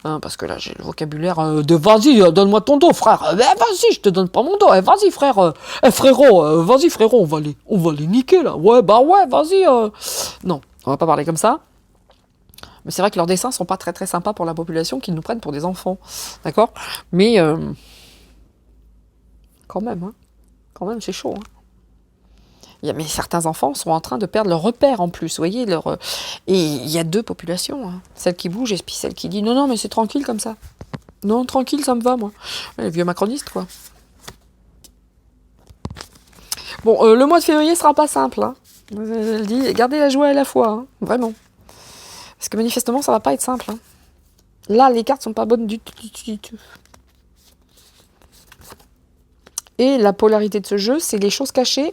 Hein, parce que là, j'ai le vocabulaire de vas-y, donne-moi ton dos, frère. Vas-y, je te donne pas mon dos. Vas-y, frère. Frérot, vas-y, frérot, on va les niquer là. Ouais, vas-y. Non, on va pas parler comme ça. Mais c'est vrai que leurs dessins sont pas très très sympas pour la population, qu'ils nous prennent pour des enfants. D'accord ? Mais quand même, c'est chaud. Hein. Mais certains enfants sont en train de perdre leur repère en plus, vous voyez. Et il y a 2 populations, hein. Celle qui bouge et puis celle qui dit non, mais c'est tranquille comme ça. Non, tranquille, ça me va, moi. Les vieux macronistes, quoi. Bon, le mois de février sera pas simple. Hein. Je le dis, gardez la joie et la foi, hein. Vraiment. Parce que manifestement, ça va pas être simple. Hein. Là, les cartes sont pas bonnes du tout. Et la polarité de ce jeu, c'est les choses cachées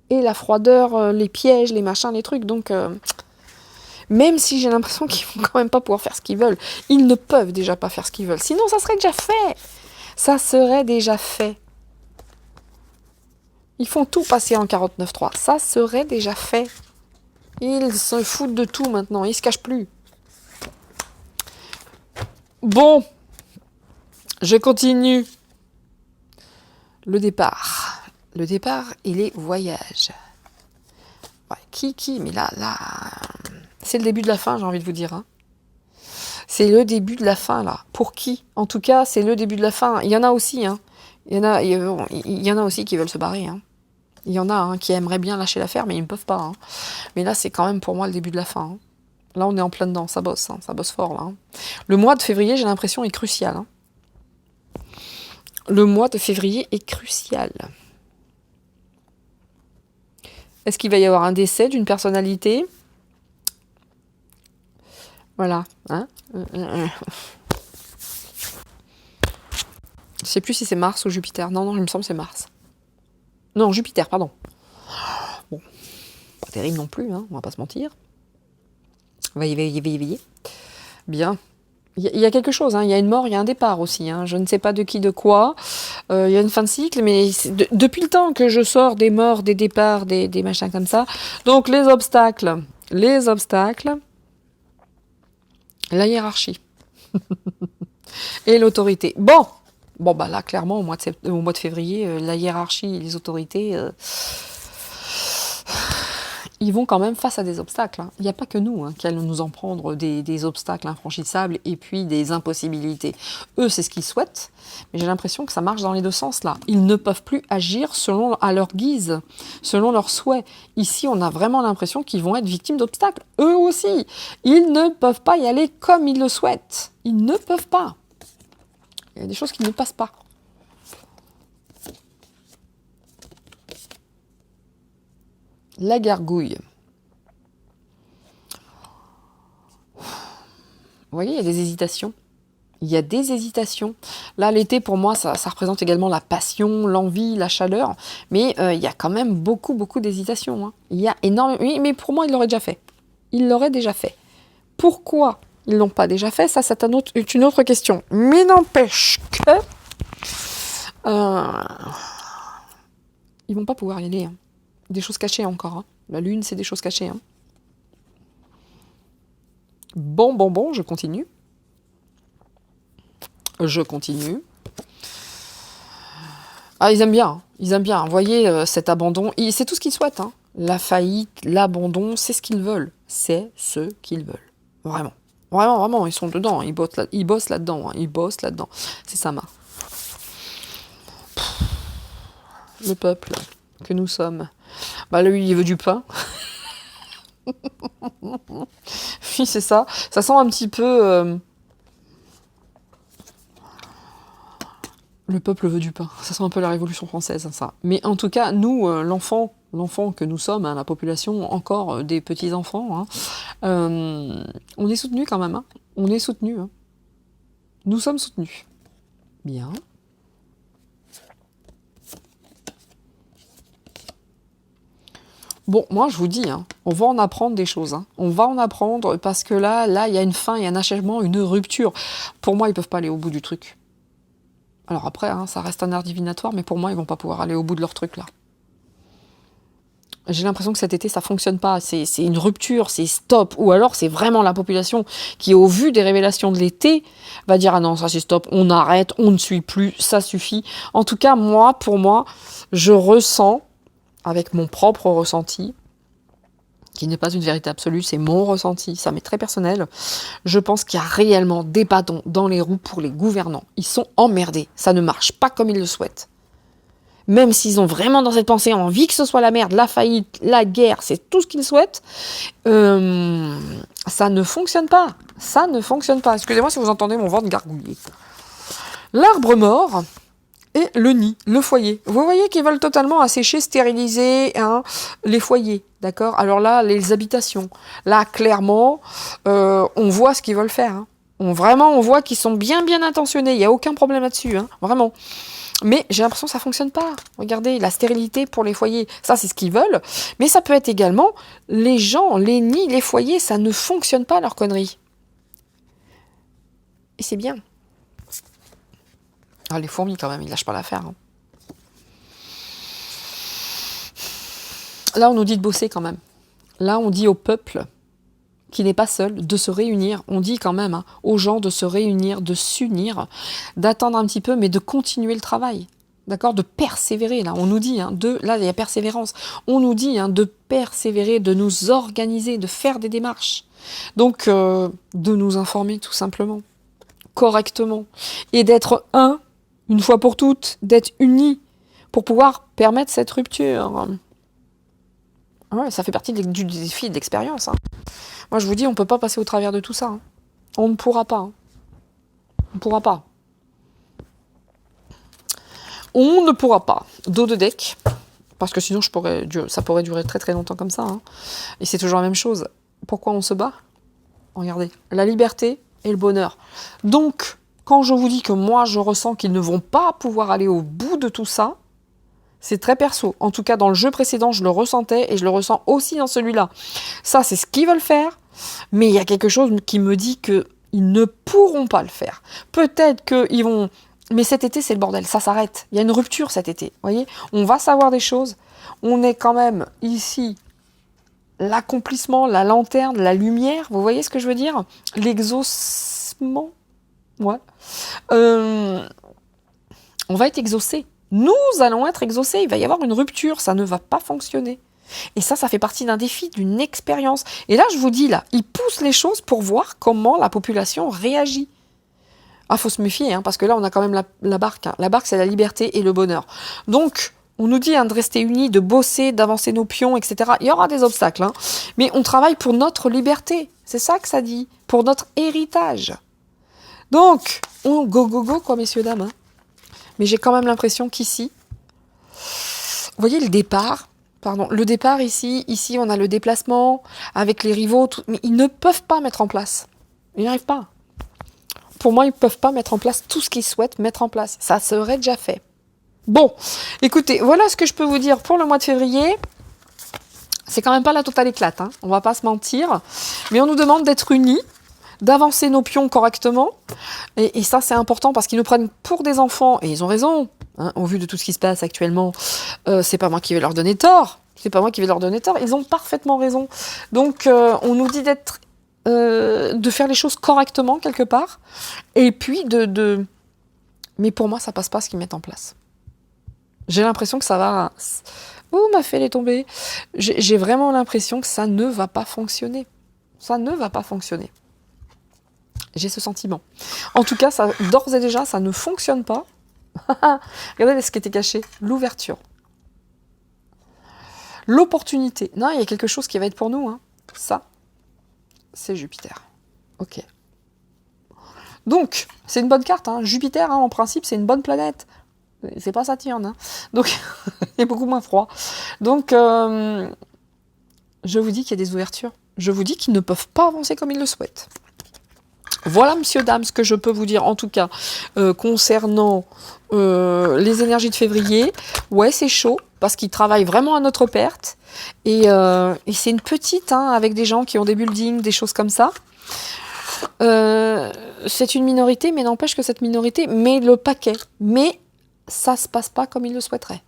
et la froideur, les pièges, les machins, les trucs. Donc, même si j'ai l'impression qu'ils vont quand même pas pouvoir faire ce qu'ils veulent, ils ne peuvent déjà pas faire ce qu'ils veulent. Sinon, ça serait déjà fait. Ça serait déjà fait. Ils font tout passer en 49.3. Ça serait déjà fait. Ils se foutent de tout maintenant. Ils se cachent plus. Bon. Je continue. Le départ. Le départ et les voyages. Ouais, qui mais là, c'est le début de la fin, j'ai envie de vous dire. Hein. C'est le début de la fin, là. Pour qui ? En tout cas, c'est le début de la fin. Il y en a aussi, hein. Il y en a aussi qui veulent se barrer, hein. Il y en a hein, qui aimeraient bien lâcher l'affaire, mais ils ne peuvent pas. Hein. Mais là, c'est quand même pour moi le début de la fin. Hein. Là, on est en plein dedans, ça bosse fort, là. Hein. Le mois de février, j'ai l'impression, est crucial. Hein. Le mois de février est crucial. Est-ce qu'il va y avoir un décès d'une personnalité ? Voilà. Hein. Je sais plus si c'est Mars ou Jupiter. Non, il me semble que c'est Mars. Non, Jupiter, pardon. Bon, pas terrible non plus, hein, on va pas se mentir. Veillez. Bien. Il y a quelque chose, hein, il y a une mort, il y a un départ aussi. Hein, je ne sais pas de qui, de quoi. Il y a une fin de cycle, mais depuis le temps que je sors des morts, des départs, des machins comme ça. Donc les obstacles. La hiérarchie. Et l'autorité. Bon, bah là, clairement, au mois de février, la hiérarchie et les autorités, ils vont quand même face à des obstacles. Il n'y a pas que nous qui allons nous en prendre des obstacles infranchissables et puis des impossibilités. Eux, c'est ce qu'ils souhaitent, mais j'ai l'impression que ça marche dans les deux sens là. Ils ne peuvent plus agir à leur guise, selon leurs souhaits. Ici, on a vraiment l'impression qu'ils vont être victimes d'obstacles. Eux aussi, ils ne peuvent pas y aller comme ils le souhaitent. Ils ne peuvent pas. Il y a des choses qui ne passent pas. La gargouille. Vous voyez, il y a des hésitations. Il y a des hésitations. Là, l'été, pour moi, ça représente également la passion, l'envie, la chaleur. Mais il y a quand même beaucoup d'hésitations. Hein. Il y a énormément... Oui, mais pour moi, il l'aurait déjà fait. Il l'aurait déjà fait. Pourquoi ils ne l'ont pas déjà fait? Ça, c'est une autre question. Mais n'empêche que... ils vont pas pouvoir y aller. Hein. Des choses cachées encore. Hein. La lune, c'est des choses cachées. Hein. Bon, je continue. Je continue. Ah, ils aiment bien. Hein. Ils aiment bien. Vous voyez, cet abandon. C'est tout ce qu'ils souhaitent. Hein. La faillite, l'abandon, c'est ce qu'ils veulent. C'est ce qu'ils veulent. Vraiment. Vraiment, ils sont dedans. Ils bossent là-dedans. Hein. Ils bossent là-dedans. C'est ça, le peuple que nous sommes. Bah lui, il veut du pain. Oui, c'est ça. Ça sent un petit peu... Le peuple veut du pain. Ça sent un peu la Révolution française, hein, ça. Mais en tout cas, nous, l'enfant que nous sommes, hein, la population, encore des petits-enfants, hein, on est soutenus quand même. Hein. On est soutenus. Hein. Nous sommes soutenus. Bien. Bon, moi, je vous dis, hein, on va en apprendre des choses. Hein. On va en apprendre parce que là, il y a une fin, il y a un achèvement, une rupture. Pour moi, ils peuvent pas aller au bout du truc. Alors après, hein, ça reste un art divinatoire, mais pour moi, ils vont pas pouvoir aller au bout de leur truc, là. J'ai l'impression que cet été, ça fonctionne pas. C'est une rupture, c'est stop. Ou alors, c'est vraiment la population qui, au vu des révélations de l'été, va dire « Ah non, ça c'est stop, on arrête, on ne suit plus, ça suffit. » En tout cas, pour moi, je ressens, avec mon propre ressenti, qui n'est pas une vérité absolue, c'est mon ressenti, ça m'est très personnel, je pense qu'il y a réellement des bâtons dans les roues pour les gouvernants. Ils sont emmerdés, ça ne marche pas comme ils le souhaitent. Même s'ils ont vraiment dans cette pensée envie que ce soit la merde, la faillite, la guerre, c'est tout ce qu'ils souhaitent, ça ne fonctionne pas. Ça ne fonctionne pas. Excusez-moi si vous entendez mon ventre gargouiller. L'arbre mort et le nid, le foyer. Vous voyez qu'ils veulent totalement assécher, stériliser les foyers, d'accord? Alors là, les habitations. Là, clairement, on voit ce qu'ils veulent faire. Hein. On voit qu'ils sont bien intentionnés. Il n'y a aucun problème là-dessus, hein, vraiment. Mais j'ai l'impression que ça ne fonctionne pas. Regardez, la stérilité pour les foyers, ça c'est ce qu'ils veulent. Mais ça peut être également les gens, les nids, les foyers, ça ne fonctionne pas leur connerie. Et c'est bien. Ah, les fourmis quand même, ils lâchent pas l'affaire. Hein. Là, on nous dit de bosser quand même. Là, on dit au peuple qui n'est pas seul, de se réunir. On dit quand même aux gens de se réunir, de s'unir, d'attendre un petit peu, mais de continuer le travail. D'accord? De persévérer, là. On nous dit, là, il y a persévérance. On nous dit de persévérer, de nous organiser, de faire des démarches. Donc, de nous informer, tout simplement. Correctement. Et d'être une fois pour toutes, d'être unis, pour pouvoir permettre cette rupture. Ouais, ça fait partie du défi de l'expérience. Hein. Moi, je vous dis, on ne peut pas passer au travers de tout ça. Hein. On ne pourra pas. Hein. On ne pourra pas. On ne pourra pas. Dos de deck. Parce que sinon, ça pourrait durer très longtemps comme ça. Hein. Et c'est toujours la même chose. Pourquoi on se bat? Regardez. La liberté et le bonheur. Donc, quand je vous dis que moi, je ressens qu'ils ne vont pas pouvoir aller au bout de tout ça, c'est très perso. En tout cas, dans le jeu précédent, je le ressentais et je le ressens aussi dans celui-là. Ça, c'est ce qu'ils veulent faire, mais il y a quelque chose qui me dit qu'ils ne pourront pas le faire. Peut-être qu'ils vont... Mais cet été, c'est le bordel, ça s'arrête. Il y a une rupture cet été, vous voyez? On va savoir des choses. On est quand même ici, l'accomplissement, la lanterne, la lumière, vous voyez ce que je veux dire? L'exaucement, ouais. On va être exaucé. Nous allons être exaucés, il va y avoir une rupture, ça ne va pas fonctionner. Et ça fait partie d'un défi, d'une expérience. Et là, je vous dis, là, ils poussent les choses pour voir comment la population réagit. Ah, faut se méfier, hein, parce que là, on a quand même la barque. Hein. La barque, c'est la liberté et le bonheur. Donc, on nous dit de rester unis, de bosser, d'avancer nos pions, etc. Il y aura des obstacles, hein, mais on travaille pour notre liberté. C'est ça que ça dit, pour notre héritage. Donc, on go, quoi, messieurs, dames. Hein. Mais j'ai quand même l'impression qu'ici, vous voyez le départ, le départ ici, on a le déplacement avec les rivaux, mais ils ne peuvent pas mettre en place. Ils n'y arrivent pas. Pour moi, ils ne peuvent pas mettre en place tout ce qu'ils souhaitent mettre en place. Ça serait déjà fait. Bon, écoutez, voilà ce que je peux vous dire pour le mois de février. C'est quand même pas la totale éclate, hein, on va pas se mentir. Mais on nous demande d'être unis, d'avancer nos pions correctement. Et ça, c'est important parce qu'ils nous prennent pour des enfants. Et ils ont raison, hein, au vu de tout ce qui se passe actuellement. C'est pas moi qui vais leur donner tort. Ils ont parfaitement raison. Donc, on nous dit de faire les choses correctement quelque part. Et puis, mais pour moi, ça passe pas ce qu'ils mettent en place. J'ai l'impression que ça va... Oh, ma fée, elle est tombée. J'ai vraiment l'impression que ça ne va pas fonctionner. Ça ne va pas fonctionner. J'ai ce sentiment. En tout cas, d'ores et déjà, ça ne fonctionne pas. Regardez ce qui était caché. L'ouverture. L'opportunité. Non, il y a quelque chose qui va être pour nous. Hein. Ça, c'est Jupiter. Ok. Donc, c'est une bonne carte. Hein. Jupiter, en principe, c'est une bonne planète. C'est pas Saturne, hein. Donc il est beaucoup moins froid. Donc je vous dis qu'il y a des ouvertures. Je vous dis qu'ils ne peuvent pas avancer comme ils le souhaitent. Voilà, monsieur, dame, ce que je peux vous dire, en tout cas, concernant les énergies de février. Ouais, c'est chaud, parce qu'ils travaillent vraiment à notre perte. Et c'est une petite, hein, avec des gens qui ont des buildings, des choses comme ça. C'est une minorité, mais n'empêche que cette minorité met le paquet. Mais ça se passe pas comme il le souhaiterait.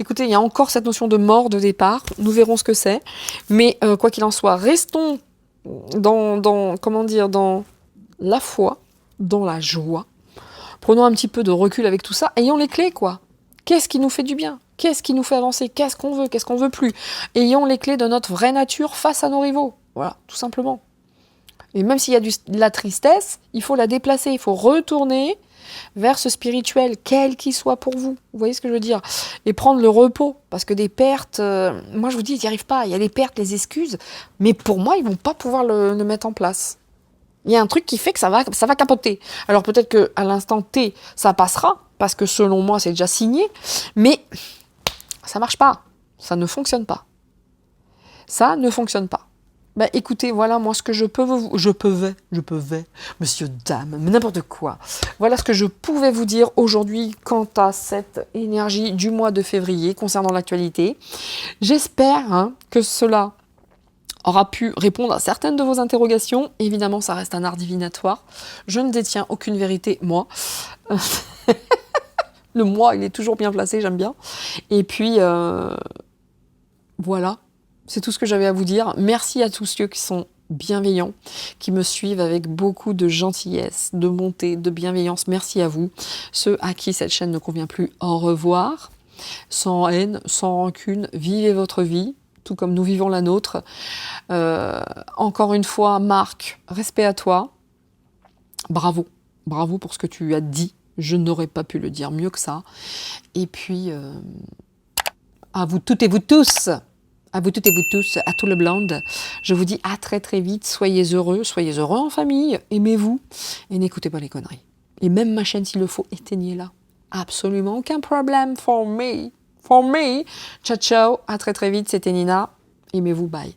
Écoutez, il y a encore cette notion de mort de départ. Nous verrons ce que c'est. Mais quoi qu'il en soit, restons dans la foi, dans la joie. Prenons un petit peu de recul avec tout ça. Ayons les clés, quoi. Qu'est-ce qui nous fait du bien? Qu'est-ce qui nous fait avancer? Qu'est-ce qu'on veut plus? Ayons les clés de notre vraie nature face à nos rivaux. Voilà, tout simplement. Et même s'il y a de la tristesse, il faut la déplacer. Il faut retourner vers ce spirituel, quel qu'il soit pour vous. Vous voyez ce que je veux dire? Et prendre le repos, parce que des pertes, moi je vous dis, ils n'y arrivent pas. Il y a les pertes, les excuses, mais pour moi, ils vont pas pouvoir le mettre en place. Il y a un truc qui fait que ça va capoter. Alors peut-être qu'à l'instant T, ça passera, parce que selon moi, c'est déjà signé, mais ça marche pas. Ça ne fonctionne pas. Ça ne fonctionne pas. Ben écoutez, voilà moi ce que je peux monsieur, dame, n'importe quoi. Voilà ce que je pouvais vous dire aujourd'hui quant à cette énergie du mois de février concernant l'actualité. J'espère que cela aura pu répondre à certaines de vos interrogations. Évidemment, ça reste un art divinatoire. Je ne détiens aucune vérité, moi. Le moi, il est toujours bien placé, j'aime bien. Et puis, voilà. C'est tout ce que j'avais à vous dire. Merci à tous ceux qui sont bienveillants, qui me suivent avec beaucoup de gentillesse, de bonté, de bienveillance. Merci à vous. Ceux à qui cette chaîne ne convient plus, au revoir. Sans haine, sans rancune, vivez votre vie, tout comme nous vivons la nôtre. Encore une fois, Marc, respect à toi. Bravo. Bravo pour ce que tu as dit. Je n'aurais pas pu le dire mieux que ça. Et puis, à vous toutes et vous tous. À vous toutes et vous tous, à tout le bland, je vous dis à très très vite, soyez heureux en famille, aimez-vous, et n'écoutez pas les conneries. Et même ma chaîne s'il le faut, éteignez-la. Absolument aucun problème for me. Ciao ciao, à très très vite, c'était Nina, aimez-vous, bye.